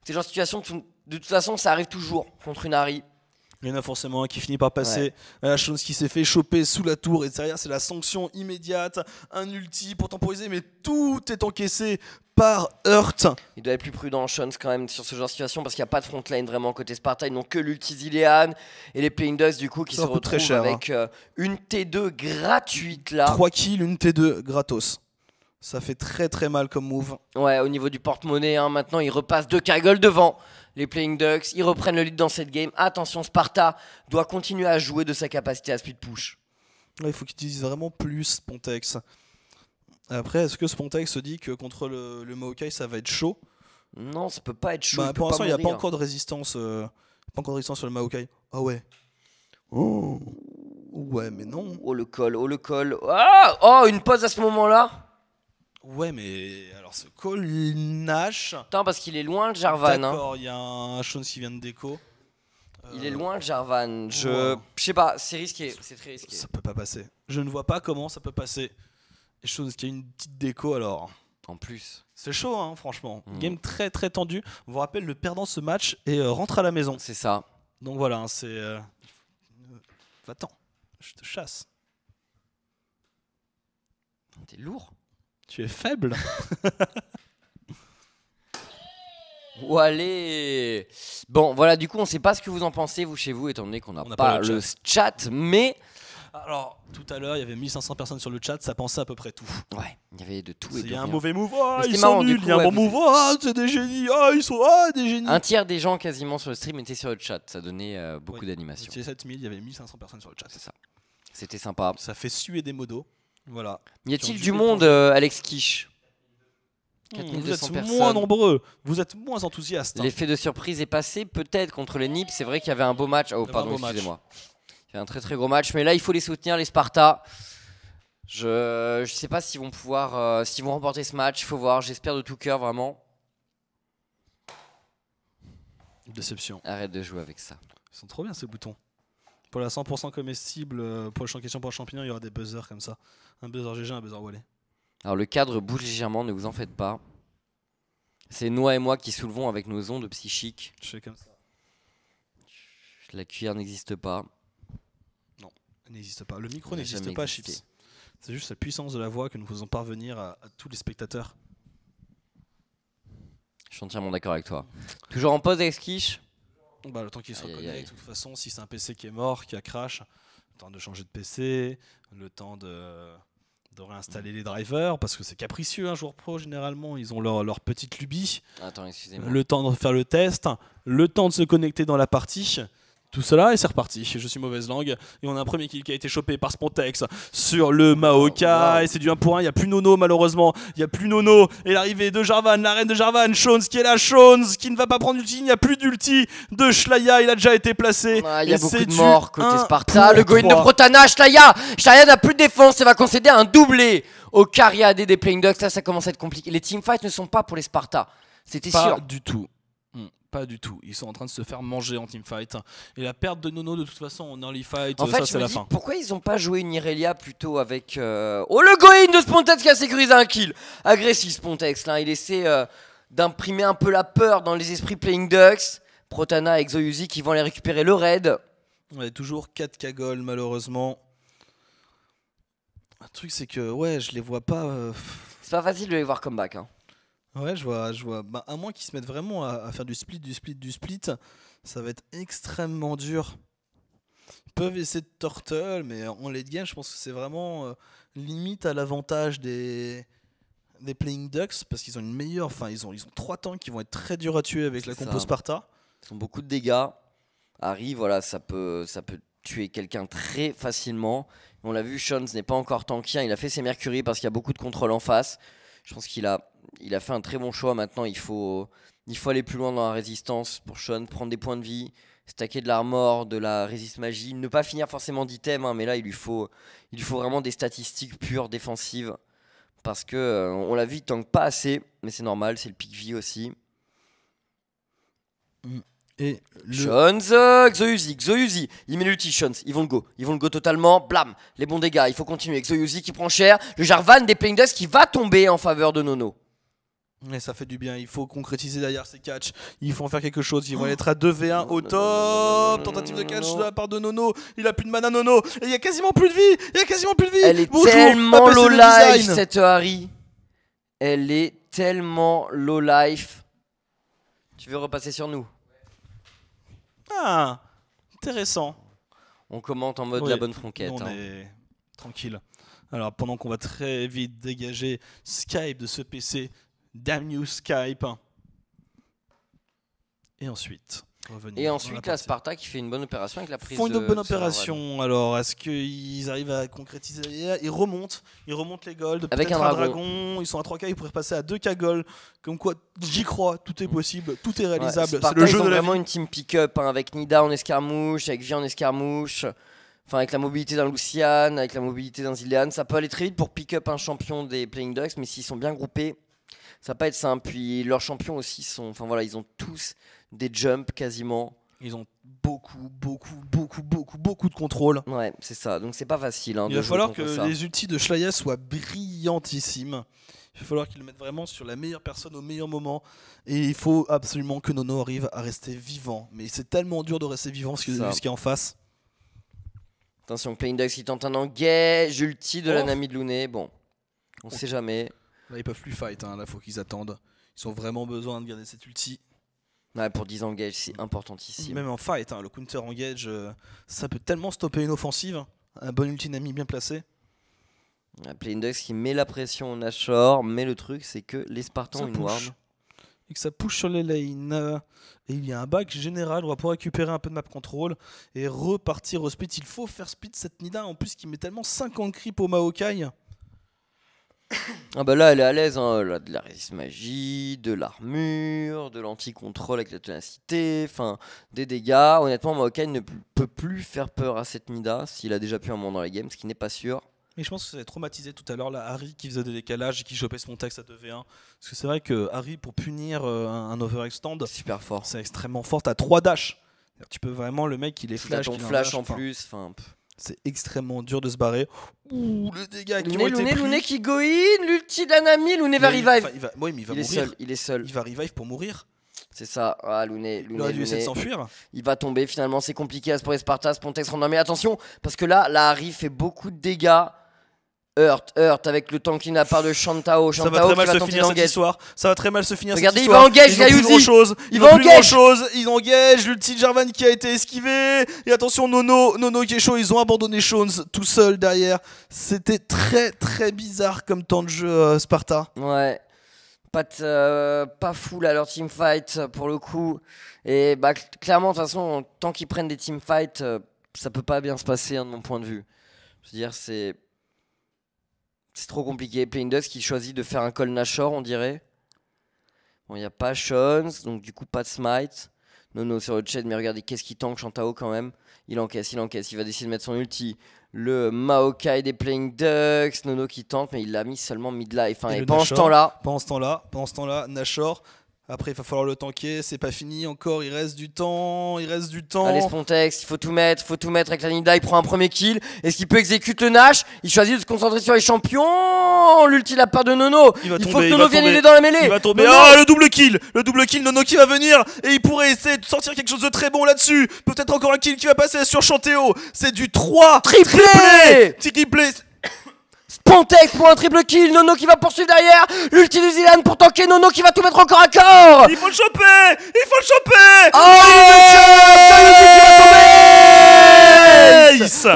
genre de situation. De toute façon, ça arrive toujours contre une Ahri. Il y en a forcément un qui finit par passer. La chose qui s'est fait choper sous la tour. Et derrière, c'est la sanction immédiate. Un ulti pour temporiser, mais tout est encaissé par Hurt. Il doit être plus prudent, Shons, quand même, sur ce genre de situation parce qu'il n'y a pas de frontline vraiment côté Sparta. Ils n'ont que l'ulti Zilean et les Playing Ducks, du coup, qui se retrouvent cher, avec une T2 gratuite là. 3 kills, une T2 gratos. Ça fait très très mal comme move. Ouais, au niveau du porte-monnaie, hein, maintenant ils repassent 2 Kaggle devant les Playing Ducks. Ils reprennent le lead dans cette game. Attention, Sparta doit continuer à jouer de sa capacité à split push. Ouais, il faut qu'il utilise vraiment plus Spontex. Après, est-ce que Spontex se dit que contre le Maokai ça va être chaud? Non, ça peut pas être chaud. Pour l'instant, il n'y a pas encore de résistance. Pas encore de résistance sur le Maokai. Ah ouais. Oh. Ouais, mais non. Oh le call, oh le call. Oh, une pause à ce moment-là. Ouais, mais alors ce call Nash. Attends, parce qu'il est loin le Jarvan. Hein. D'accord, il y a un Shones qui vient de déco. Il est loin le Jarvan. Ouais. Je sais pas, c'est risqué. C'est très risqué. Ça peut pas passer. Je ne vois pas comment ça peut passer. Et Shones qui a une petite déco alors. En plus. C'est chaud, hein, franchement. Game très très tendu. On vous rappelle, le perdant de ce match et rentre à la maison. C'est ça. Donc voilà, hein, c'est. Va-t'en, je te chasse. T'es lourd. Tu es faible. Oh, allez. Bon, voilà, du coup, on sait pas ce que vous en pensez, vous, chez vous, étant donné qu'on n'a pas le chat, mais. Alors, tout à l'heure, il y avait 1500 personnes sur le chat, ça pensait à peu près tout. Ouais, il y avait de tout et de Il y a rien. un mauvais move, oh, ils marrant, sont nuls. Il y a un bon move, oh, c'est des génies, oh, ils sont des génies. Un tiers des gens quasiment sur le stream étaient sur le chat, ça donnait beaucoup d'animation. C'était 7000, il y avait 1500 personnes sur le chat. C'est ça. C'était sympa. Ça fait suer des modos. Voilà. Y a-t-il du monde, Alex Kish? Vous êtes moins nombreux, vous êtes moins enthousiastes. L'effet de surprise est passé, peut-être contre les Nips. C'est vrai qu'il y avait un beau match. Oh, pardon, excusez-moi. Il y a un très très gros match, mais là il faut les soutenir, les Sparta. Je sais pas s'ils vont pouvoir, s'ils vont remporter ce match. Faut voir. J'espère de tout cœur vraiment. Déception. Arrête de jouer avec ça. Ils sont trop bien ces boutons. Pour la 100% comestible, pour le question pour le champignon, il y aura des buzzers comme ça. Un buzzer GG, un buzzer Wallet. Alors le cadre bouge légèrement, ne vous en faites pas. C'est Noah et moi qui soulevons avec nos ondes psychiques. Je fais comme ça. La cuillère n'existe pas. Non, elle n'existe pas. Le micro n'existe pas, Chips. C'est juste la puissance de la voix que nous faisons parvenir à tous les spectateurs. Je suis entièrement d'accord avec toi. Toujours en pause avec Kish. Bah, le temps qu'il se reconnecte, de toute façon, si c'est un PC qui est mort, qui a crash, le temps de changer de PC, le temps de réinstaller les drivers, parce que c'est capricieux un joueur pro, généralement, ils ont leur petite lubie. Attends, excusez-moi. Le temps de faire le test, le temps de se connecter dans la partie. Tout cela et c'est reparti. Je suis mauvaise langue. Et on a un premier kill qui a été chopé par Spontex sur le Maokai. Et c'est du 1 pour 1. Il n'y a plus Nono malheureusement. Il n'y a plus Nono. Et l'arrivée de Jarvan, la reine de Jarvan. Shones qui est là. Shones qui ne va pas prendre d'ulti. Il n'y a plus d'ulti de Shlaya. Il a déjà été placé. Il y a beaucoup de morts côté Sparta. Le Goin de Protana. Shlaya n'a plus de défense. Elle va concéder un doublé au carry AD des Playing Dogs. Ça commence à être compliqué. Les teamfights ne sont pas pour les Sparta. C'était sûr. Pas du tout. Pas du tout, ils sont en train de se faire manger en teamfight. Et la perte de Nono de toute façon en early fight, en fait, ça c'est la fin. Pourquoi ils ont pas joué une Irelia plutôt avec... Oh le go-in de Spontex qui a sécurisé un kill. Agressif Spontex, là. Il essaie d'imprimer un peu la peur dans les esprits Playing Ducks. Protana et Xoyuzi qui vont aller récupérer le raid. Ouais, toujours 4 cagoles malheureusement. Le truc c'est que ouais, je les vois pas... C'est pas facile de les voir comeback. Hein. Ouais, je vois. Bah, à moins qu'ils se mettent vraiment à faire du split, ça va être extrêmement dur. Ils peuvent essayer de turtle, mais en late game, je pense que c'est vraiment limite à l'avantage des Playing Ducks parce qu'ils ont une meilleure. Enfin, ils ont 3 tanks qui vont être très durs à tuer avec la compo Sparta. Ils ont beaucoup de dégâts. Harry, voilà, ça peut tuer quelqu'un très facilement. On l'a vu, Shones n'est pas encore tanky. Il a fait ses Mercury parce qu'il y a beaucoup de contrôle en face. Je pense qu'il a fait un très bon choix. Maintenant, il faut aller plus loin dans la résistance pour Sean, prendre des points de vie, stacker de l'armor, de la résiste magie, ne pas finir forcément d'item, hein, mais là il lui faut vraiment des statistiques pures défensives parce que on l'a vu, il tank pas assez, mais c'est normal, c'est le pick vie aussi. Et Shones, Xoyuzi, il met l'ulti, Shones, ils vont le go totalement, blam, les bons dégâts, il faut continuer. Xoyuzi qui prend cher, le Jarvan des Playing Ducks qui va tomber en faveur de Nono. Et ça fait du bien, il faut concrétiser derrière ces catchs, il faut en faire quelque chose, ils vont être à 2v1 au top. Tentative de catch de la part de Nono, il a plus de mana Nono, et il y a quasiment plus de vie, Elle est tellement low life cette Harry. Elle est tellement low life. Tu veux repasser sur nous? Ah, intéressant. On commente en mode la bonne franquette. On est tranquille. Alors pendant qu'on va très vite dégager Skype de ce PC, damn you Skype. Et ensuite la Sparta qui fait une bonne opération avec la prise. Font une bonne opération. Alors est-ce qu'ils arrivent à concrétiser? Ils remontent les golds avec un dragon. Ils sont à 3K, ils pourraient passer à 2K gold. Comme quoi, j'y crois, tout est possible, tout est réalisable. Sparta, c'est le jeu de vraiment une team pick-up hein, avec Nida en escarmouche, avec Vi en escarmouche. Enfin, avec la mobilité d'un Lucian, avec la mobilité d'un Zilean, ça peut aller très vite pour pick up un champion des Playing Ducks, mais s'ils sont bien groupés, ça va pas être simple. Puis leurs champions aussi sont. Enfin voilà, ils ont tous des jumps quasiment. Ils ont beaucoup de contrôle. Ouais, c'est ça. Donc c'est pas facile. Hein, Il va falloir que les ultis de Shlaya soient brillantissimes. Il va falloir qu'ils le mettent vraiment sur la meilleure personne au meilleur moment. Et il faut absolument que Nono arrive à rester vivant. Mais c'est tellement dur de rester vivant ce qu'il y a en face. Attention, Playing Ducks qui tente un engage, ulti de la Nami de Lune. Bon, on sait jamais. Là, ils peuvent plus fight. Hein. Là, faut qu'ils attendent. Ils ont vraiment besoin de garder cette ulti. Ouais, pour 10 engage, c'est importantissime. Même en fight, hein, le counter engage, ça peut tellement stopper une offensive. Un bon ulti Nami bien placé. Playing Ducks qui met la pression au Nashor, mais le truc, c'est que les Spartans ont une ward. Et que ça push sur les lanes. Et il y a un back général, on va pouvoir récupérer un peu de map control et repartir au split. Il faut faire split cette Nida, en plus qui met tellement 50 creep au Maokai. Ah bah là elle est à l'aise, hein. Là, de la résiste magie, de l'armure, de l'anti-contrôle avec la ténacité, enfin des dégâts. Honnêtement Maokai ne peut plus faire peur à cette Nida s'il a déjà pu un moment dans la game, ce qui n'est pas sûr. Mais je pense que ça va traumatisé tout à l'heure là, Harry qui faisait des décalages et qui chopait son texte à 2v1. Parce que c'est vrai que Harry pour punir un overextend, super fort. C'est extrêmement fort, t'as 3 dash. Tu peux vraiment, le mec il est flash. T'as ton flash en plus, enfin... C'est extrêmement dur de se barrer. Ouh, le dégât qui ont été pris. Lune qui go in, l'ulti d'Anami, Lune va revive. Oui, mais il va mourir. Il est seul. Il va revive pour mourir. C'est ça. Ah, Lune. Il aurait dû essayer de s'enfuir. Il va tomber finalement, c'est compliqué pour les Spartas. Pontex rend. Mais attention, parce que là, la Harry fait beaucoup de dégâts. Hurt avec le tank in à part de Shantao. Ça va très mal se finir cette histoire. Ça va très mal se finir. Regardez, cette histoire. Il va engage Gayuzi. Il va engage. Ils engagent l'ulti de Jarvan qui a été esquivé. Et attention, Nono qui est chaud. Ils ont abandonné Shones tout seul derrière. C'était très bizarre comme temps de jeu, Sparta. Ouais. Pas full à leur teamfight pour le coup. Et bah clairement, de toute façon, tant qu'ils prennent des teamfights, ça peut pas bien se passer, hein, de mon point de vue. Je veux dire, c'est trop compliqué. Playing Ducks qui choisit de faire un call Nashor, on dirait. Bon, il n'y a pas Shones, donc du coup pas de smite. Nono sur le chat, mais regardez qu'est-ce qu'il tank Shantao quand même. Il encaisse. Il va décider de mettre son ulti. Le Maokai des Playing Ducks. Nono qui tente, mais il l'a mis seulement mid-life. Hein. Et pendant ce temps-là, Nashor. Après, il va falloir le tanker, c'est pas fini encore, il reste du temps. Allez, Spontex, il faut tout mettre avec la Nida, il prend un premier kill. Est-ce qu'il peut exécuter le Nash? Il choisit de se concentrer sur les champions. L'ulti la part de Nono. Il faut que Nono vienne aider dans la mêlée. Il va tomber. Ah, le double kill, Nono qui va venir. Et il pourrait essayer de sortir quelque chose de très bon là-dessus. Peut-être encore un kill qui va passer sur Chanteo. C'est du 3 triplé. Spontex pour un triple kill, Nono qui va poursuivre derrière, l'ulti de Zilean pour tanker, Nono qui va tout mettre encore à corps. Il faut le choper. Oh,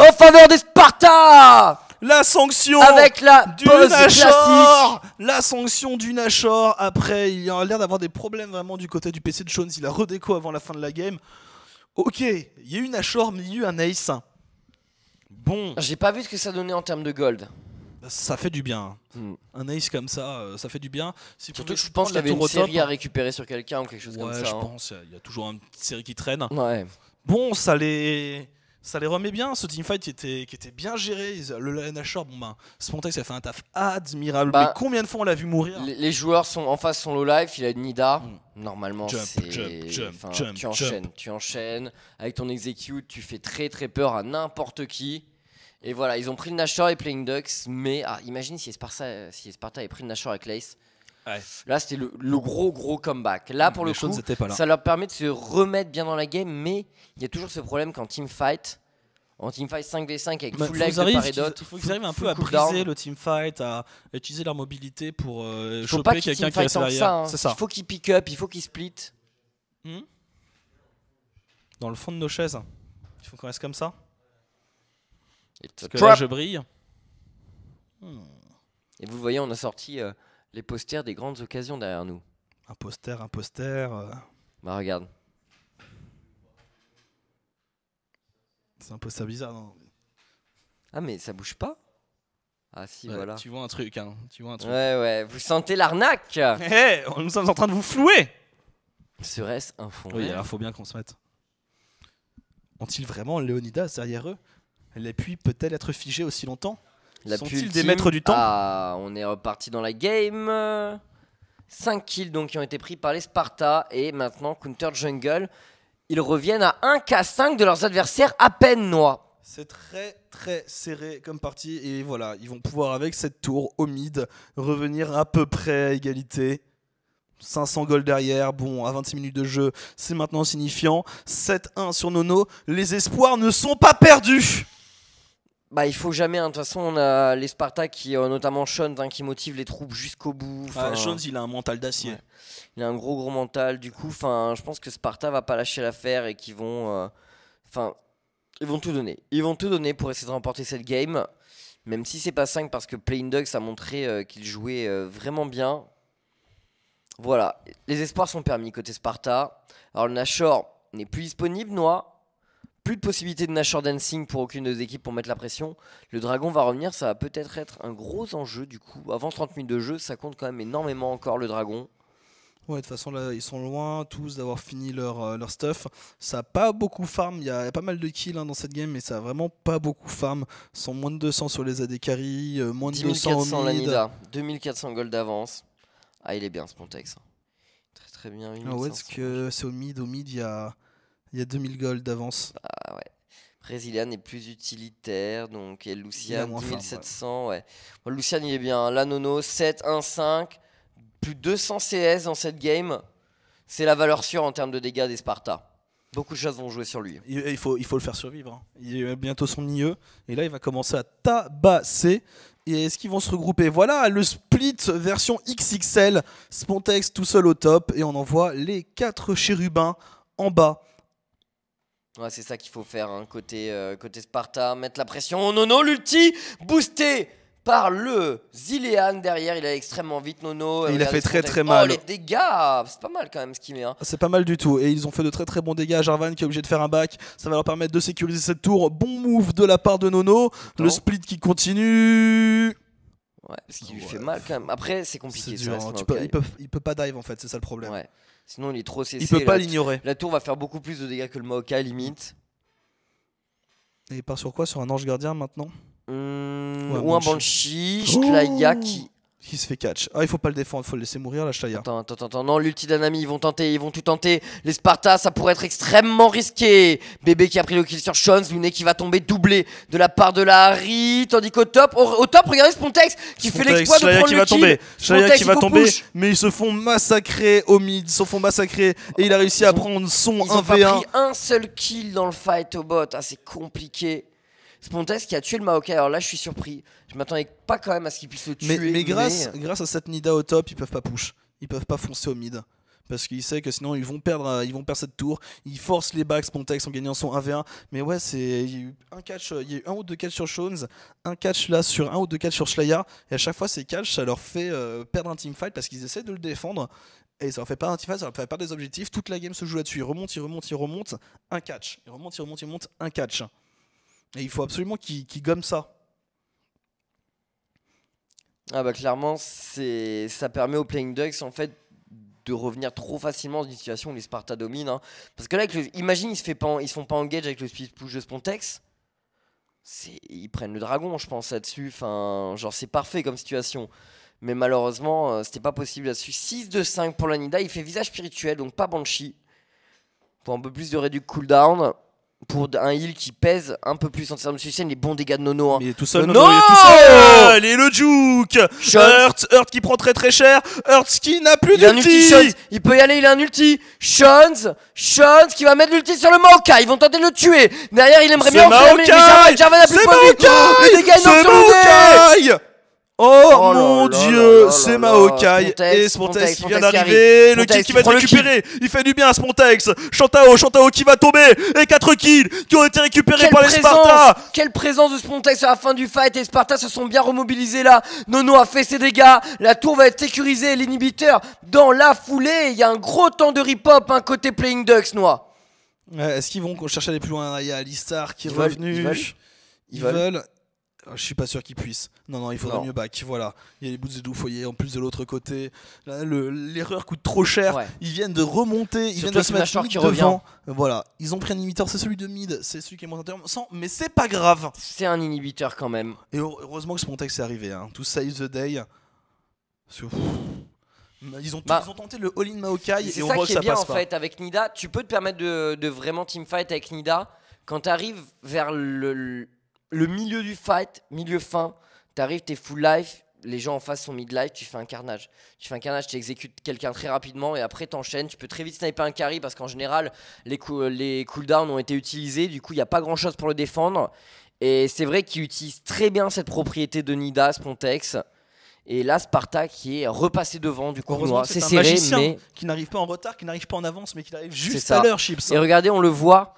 en faveur des Sparta. La sanction avec la du pause Nashor. classique. La sanction du Nashor. Après, il a l'air d'avoir des problèmes vraiment du côté du PC de Shones. Il a redéco avant la fin de la game. Ok, il y a eu Nashor, mais il y a eu un ace. Bon. J'ai pas vu ce que ça donnait en termes de gold. Ça fait du bien. Un ace comme ça, ça fait du bien. Surtout que je pense qu'il y avait une série à récupérer sur quelqu'un ou quelque chose comme ça. Ouais, je pense. Il y a toujours une petite série qui traîne. Ouais. Bon, ça les remet bien. Ce teamfight qui était bien géré. Le Nashor, Spontex a fait un taf admirable. Mais combien de fois on l'a vu mourir? Les joueurs en face sont low life. Il a une Nida. Normalement, tu enchaînes. Avec ton execute, tu fais très peur à n'importe qui. Et voilà, ils ont pris le Nashor et Playing Ducks, mais imagine si Sparta avait pris le Nashor avec l'Ace. Ouais. Là, c'était le gros comeback. Là, pour le coup, ça leur permet de se remettre bien dans la game, mais il y a toujours ce problème qu'en teamfight, 5v5 avec full life de part et d'autre, il faut qu'ils arrivent un peu à briser le teamfight, à utiliser leur mobilité pour choper quelqu'un qui reste derrière. Hein. C'est ça. Il faut qu'ils pick up, il faut qu'ils split. Dans le fond de nos chaises, il faut qu'on reste comme ça. Parce que là, je brille. Et vous le voyez, on a sorti les posters des grandes occasions derrière nous. Un poster. Bah regarde. C'est un poster bizarre, non? Ah mais ça bouge pas? Ah si, voilà. Tu vois un truc, hein. Ouais, vous sentez l'arnaque? Nous sommes en train de vous flouer. Serait-ce un fond? Oui, alors faut bien qu'on se mette. Ont-ils vraiment Léonidas derrière eux? L'appui peut-elle être figé aussi longtemps? L'appui Sont-ils des ultime. maîtres du temps? Ah, on est reparti dans la game. 5 kills donc qui ont été pris par les Sparta. Et maintenant, Counter Jungle. Ils reviennent à 1K5 de leurs adversaires à peine noirs. C'est très serré comme partie. Et voilà, ils vont pouvoir avec cette tour au mid revenir à peu près à égalité. 500 gold derrière, bon, à 26 minutes de jeu, c'est maintenant signifiant. 7-1 sur Nono, les espoirs ne sont pas perdus. Bah, il faut jamais, de toute façon, on a les Sparta qui, notamment Sean, qui motive les troupes jusqu'au bout. Jones, il a un mental d'acier. Ouais. Il a un gros mental, du coup, je pense que Sparta va pas lâcher l'affaire et qu'ils vont, ils vont tout donner. Ils vont tout donner pour essayer de remporter cette game, même si c'est pas 5 parce que Playing Dogs a montré qu'il jouait vraiment bien. Voilà, les espoirs sont permis côté Sparta. Alors le Nashor n'est plus disponible, Noah. Plus de possibilité de Nashor Dancing pour aucune des équipes pour mettre la pression. Le Dragon va revenir, ça va peut-être être un gros enjeu du coup. Avant 30 minutes de jeu, ça compte quand même énormément encore le Dragon. Ouais, de toute façon là ils sont loin tous d'avoir fini leur stuff. Ça a pas beaucoup farm, il y a pas mal de kills dans cette game, mais ça a vraiment pas beaucoup farm. Ils sont moins de 200 sur les AD carry, moins de 200 au mid. La Nida, 2400 gold d'avance. Ah, il est bien ce Pontex. Très bien. Ah ouais, est-ce que c'est au mid il y a 2000 gold d'avance. Ah ouais. Brésilian est plus utilitaire, donc et Lucian 10700, ouais. Bon, Lucian il est bien. La Nono 7-1-5, plus de 200 CS dans cette game. C'est la valeur sûre en termes de dégâts des Sparta. Beaucoup de choses vont jouer sur lui. Il faut le faire survivre. Il est bientôt son IE et là il va commencer à tabasser. Et est-ce qu'ils vont se regrouper? Voilà le split version XXL. Spontex tout seul au top et on envoie les 4 chérubins en bas. Ouais, c'est ça qu'il faut faire, côté Sparta, mettre la pression. Nono, l'ulti, boosté par le Zilean derrière. Il est extrêmement vite, Nono. Il a fait très mal. Oh, les dégâts, c'est pas mal quand même ce qu'il met. C'est pas mal du tout. Et ils ont fait de très bons dégâts. Jarvan qui est obligé de faire un back. Ça va leur permettre de sécuriser cette tour. Bon move de la part de Nono. Le split qui continue. Ouais, parce qu'il lui fait mal quand même. Après, c'est compliqué. C'est dur, il peut pas dive en fait, c'est ça le problème. Ouais. Sinon, il est trop cessé. Il peut pas l'ignorer. La tour va faire beaucoup plus de dégâts que le Maokai, limite. Et il part sur quoi? Sur un ange gardien maintenant? Ou un Banshee. Shlaya qui se fait catch. Ah, il faut pas le défendre, il faut le laisser mourir, la Shlaya. Attends, non, l'ulti d'Anami, ils vont tout tenter. Les Sparta, ça pourrait être extrêmement risqué. Bébé qui a pris le kill sur Shons, Luné qui va tomber doublé de la part de la Harry. Tandis qu'au top, regardez Spontex qui fait l'exploit de prendre le kill. Shlaya qui va tomber, mais ils se font massacrer au mid, et il a réussi à prendre son 1v1. Ils ont pas pris un seul kill dans le fight au bot, c'est compliqué. Spontex qui a tué le Maokai, alors là je suis surpris. Je m'attendais pas quand même à ce qu'il puisse le tuer. Mais grâce à cette Nida au top, ils peuvent pas push. Ils peuvent pas foncer au mid. Parce qu'ils savent que sinon ils vont perdre cette tour. Ils forcent les backs Spontex en gagnant son 1v1. Mais ouais, il y a eu un ou deux catchs sur Shones, un catch là sur un ou deux catchs sur Shlaya. Et à chaque fois ces catchs, ça leur fait perdre un teamfight parce qu'ils essaient de le défendre. Et ça leur fait perdre un teamfight, ça leur fait perdre des objectifs. Toute la game se joue là-dessus. Ils remontent, un catch. Ils remontent, un catch. Et il faut absolument qu'ils gomment ça. Ah bah clairement, ça permet aux Playing Dogs en fait de revenir trop facilement dans une situation où les Sparta dominent. Parce que là, imagine, ils se font pas engage avec le speed push de Spontex. Ils prennent le dragon, je pense, là-dessus. Genre c'est parfait comme situation. Mais malheureusement, c'était pas possible là-dessus. 6-2-5 pour la Nida. Il fait visage spirituel, donc pas Banshee. Pour un peu plus de réduction cooldown. Pour un heal qui pèse un peu plus en termes de succès, les bons dégâts de Nono. Mais il est tout seul, Nono, il est tout seul. Et le juke. Hurt qui prend très cher. Hurt qui n'a plus d'ulti. Il peut y aller, il a un ulti. Shones qui va mettre l'ulti sur le Maokai. Ils vont tenter de le tuer. Derrière, il aimerait bien entrer, mais Jarvan a plus de points de vie. Les dégâts énormes sur le nez. Oh mon dieu, c'est Maokai et Spontex qui vient d'arriver. Le kill qui va être récupéré. Il fait du bien à Spontex. Shantao qui va tomber. Et 4 kills qui ont été récupérés par les Sparta. Quelle présence de Spontex à la fin du fight. Et les Sparta se sont bien remobilisés là. Nono a fait ses dégâts. La tour va être sécurisée. L'inhibiteur dans la foulée. Il y a un gros temps de rip-hop côté Playing Ducks, Noah. Est-ce qu'ils vont chercher à aller plus loin? Il y a Alistar qui est revenu. Ils veulent. Je suis pas sûr qu'il puisse. Non, il faudrait mieux back. Voilà. Il y a les boots de Doufoyer en plus de l'autre côté. Là, l'erreur coûte trop cher. Ouais. Ils viennent de remonter. Ils viennent de se mettre limite devant. Voilà. Ils ont pris un inhibiteur. C'est celui de mid. C'est celui qui est moins intéressant. Mais c'est pas grave. C'est un inhibiteur quand même. Et heureusement que Spontex est arrivé. Hein. To save the day. Ils ont tenté le all-in Maokai. C'est ça qui est bien en fait avec Nida. Tu peux te permettre de vraiment teamfight avec Nida. Quand tu arrives vers le milieu du fight, milieu fin, t'arrives, t'es full life, les gens en face sont mid-life, tu fais un carnage. Tu exécutes quelqu'un très rapidement et après t'enchaînes. Tu peux très vite sniper un carry parce qu'en général, les cooldowns ont été utilisés. Du coup, il n'y a pas grand-chose pour le défendre. Et c'est vrai qu'il utilise très bien cette propriété de Nida, Spontex. Et là, Sparta qui est repassé devant du coup. C'est serré, mais qui n'arrive pas en retard, qui n'arrive pas en avance, mais qui arrive juste à l'heure, Chips. Et regardez, on le voit,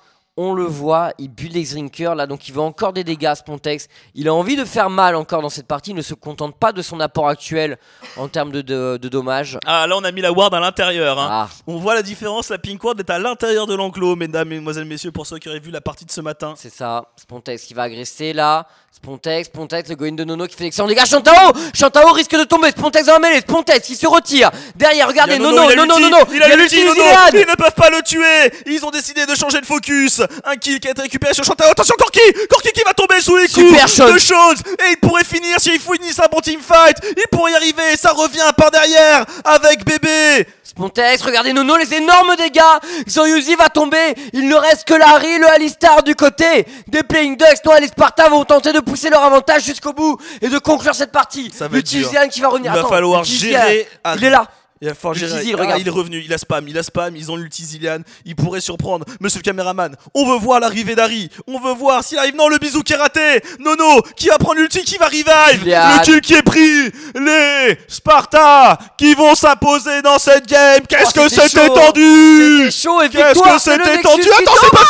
il build les Drinker là, donc il veut encore des dégâts Spontex. Il a envie de faire mal encore dans cette partie, il ne se contente pas de son apport actuel en termes de dommages. Ah là on a mis la ward à l'intérieur. Hein. On voit la différence, la pink ward est à l'intérieur de l'enclos, mesdames, mesdemoiselles, messieurs, pour ceux qui auraient vu la partie de ce matin. C'est ça, Spontex qui va agresser là. Spontex, le Goin de Nono qui fait l'excellent dégâts. Shantao risque de tomber. Spontex dans la mêlée. Spontex qui se retire. Derrière, regardez, Nono. Il a l'ulti. Ils ne peuvent pas le tuer. Ils ont décidé de changer de focus. Un kill qui a été récupéré sur Shantao. Attention, Corki qui va tomber sous les coups de Shows. Et il pourrait finir s'il finissent un bon teamfight. Il pourrait y arriver. Ça revient par derrière avec Bébé. Spontex, regardez Nono, les énormes dégâts. Xoyuzi va tomber. Il ne reste que Larry, le Alistar du côté des Playing Ducks. Noah et les Sparta vont tenter de pousser leur avantage jusqu'au bout et de conclure cette partie. Le Tizian qui va revenir. Il va falloir gérer. Il est là. Il va falloir gérer. Il est revenu, il a spam, ils ont l'ulti Zilean, il pourrait surprendre. Monsieur le caméraman, on veut voir l'arrivée d'Harry, on veut voir s'il arrive. Non, le bisou qui est raté. Nono qui va prendre l'ulti, qui va revive. Le kill qui est pris. Les Sparta qui vont s'imposer dans cette game. Qu'est-ce que c'était tendu. C'était chaud et qu'est-ce que c'était tendu. Attends, c'est pas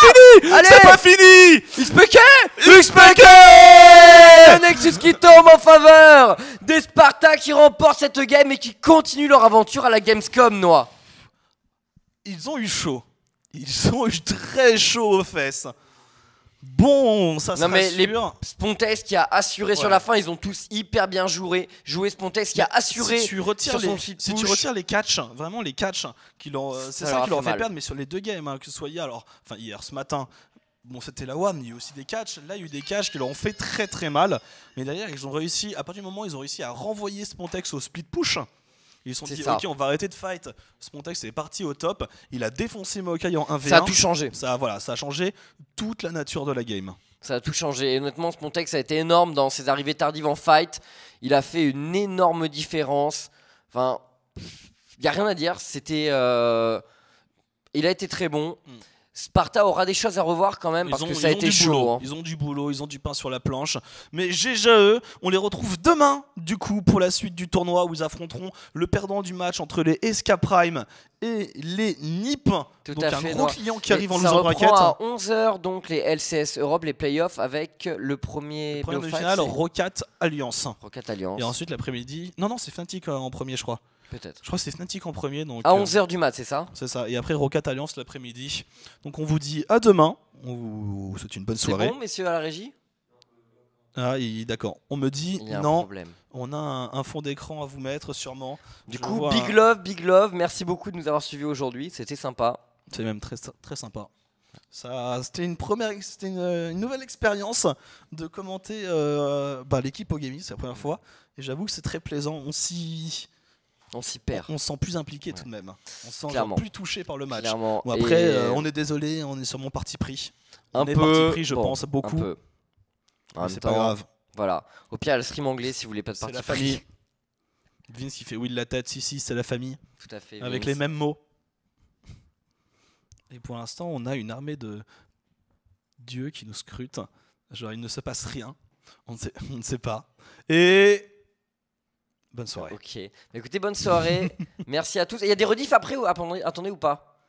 fini. C'est pas fini. XPK Le Nexus qui tombe en faveur des Sparta qui remportent cette game et qui continuent leur aventure à la Gamescom, Noah. Ils ont eu chaud. Ils ont eu très chaud aux fesses. Bon, ça sera sûr. Les Spontex qui a assuré sur la fin, ils ont tous hyper bien joué. Spontex qui a assuré si tu retires les catchs, vraiment les catchs, c'est ça qui leur a fait perdre, mais sur les deux games, hein, que ce soit hier, hier, ce matin. Bon, c'était la one, mais il y a aussi des catchs. Là, il y a eu des catchs qui leur ont fait très très mal. Mais derrière, ils ont réussi, à partir du moment où ils ont réussi à renvoyer Spontex au split push, ils se sont dit, ok, on va arrêter de fight. Spontex est parti au top. Il a défoncé Maokai en 1v1. Ça a tout changé. Ça a changé toute la nature de la game. Ça a tout changé. Et honnêtement, Spontex a été énorme dans ses arrivées tardives en fight. Il a fait une énorme différence. Enfin, il n'y a rien à dire. Il a été très bon. Sparta aura des choses à revoir quand même parce que ça a été chaud. Hein. Ils ont du boulot, ils ont du pain sur la planche. Mais GGE, on les retrouve demain du coup pour la suite du tournoi où ils affronteront le perdant du match entre les SK Prime et les NiP. Donc un gros client qui arrive en loser bracket. À 11h donc les LCS Europe, les playoffs avec le premier demi-finale Rocat Alliance. Et ensuite l'après-midi, non c'est Fnatic en premier je crois. Peut-être. Je crois que c'est Fnatic en premier. Donc, à 11h du mat, c'est ça? C'est ça. Et après Rocat Alliance l'après-midi. Donc on vous dit à demain. On vous souhaite une bonne soirée. C'est bon, messieurs à la régie? Ah, d'accord. On me dit non. On a un fond d'écran à vous mettre sûrement. Du coup, big love. Merci beaucoup de nous avoir suivis aujourd'hui. C'était sympa. C'est même très, très sympa. C'était une nouvelle expérience de commenter l'équipe au gaming. C'est la première fois. Et j'avoue que c'est très plaisant. On s'y perd. On se sent plus impliqué tout de même. On se sent plus touché par le match. Bon, après, on est désolé, on est sur mon parti pris. Parti pris, je pense, beaucoup. Mais c'est pas grave. Voilà. Au pire, le stream anglais si vous voulez pas de parti pris. C'est la famille. Vince qui fait oui de la tête. Si, c'est la famille. Tout à fait. Avec les mêmes mots. Et pour l'instant, on a une armée de dieux qui nous scrutent. Genre, il ne se passe rien. On ne sait pas. Et bonne soirée. Ok. Écoutez, bonne soirée. Merci à tous. Il y a des rediffs après ou attendez ou pas?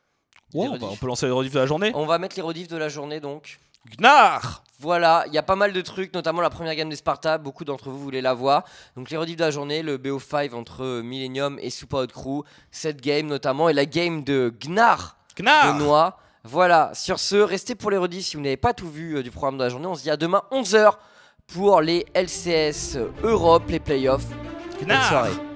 Ouais, on peut lancer les rediffs de la journée. On va mettre les rediffs de la journée donc. Gnar. Voilà, il y a pas mal de trucs, notamment la première game des Sparta. Beaucoup d'entre vous voulaient la voir. Donc les rediffs de la journée, le BO5 entre Millennium et Super Hot Crew. Cette game notamment et la game de Gnar. De Noix. Voilà, sur ce, restez pour les rediffs si vous n'avez pas tout vu du programme de la journée. On se dit à demain 11h pour les LCS Europe, les playoffs. Bonne Gnarr. soirée.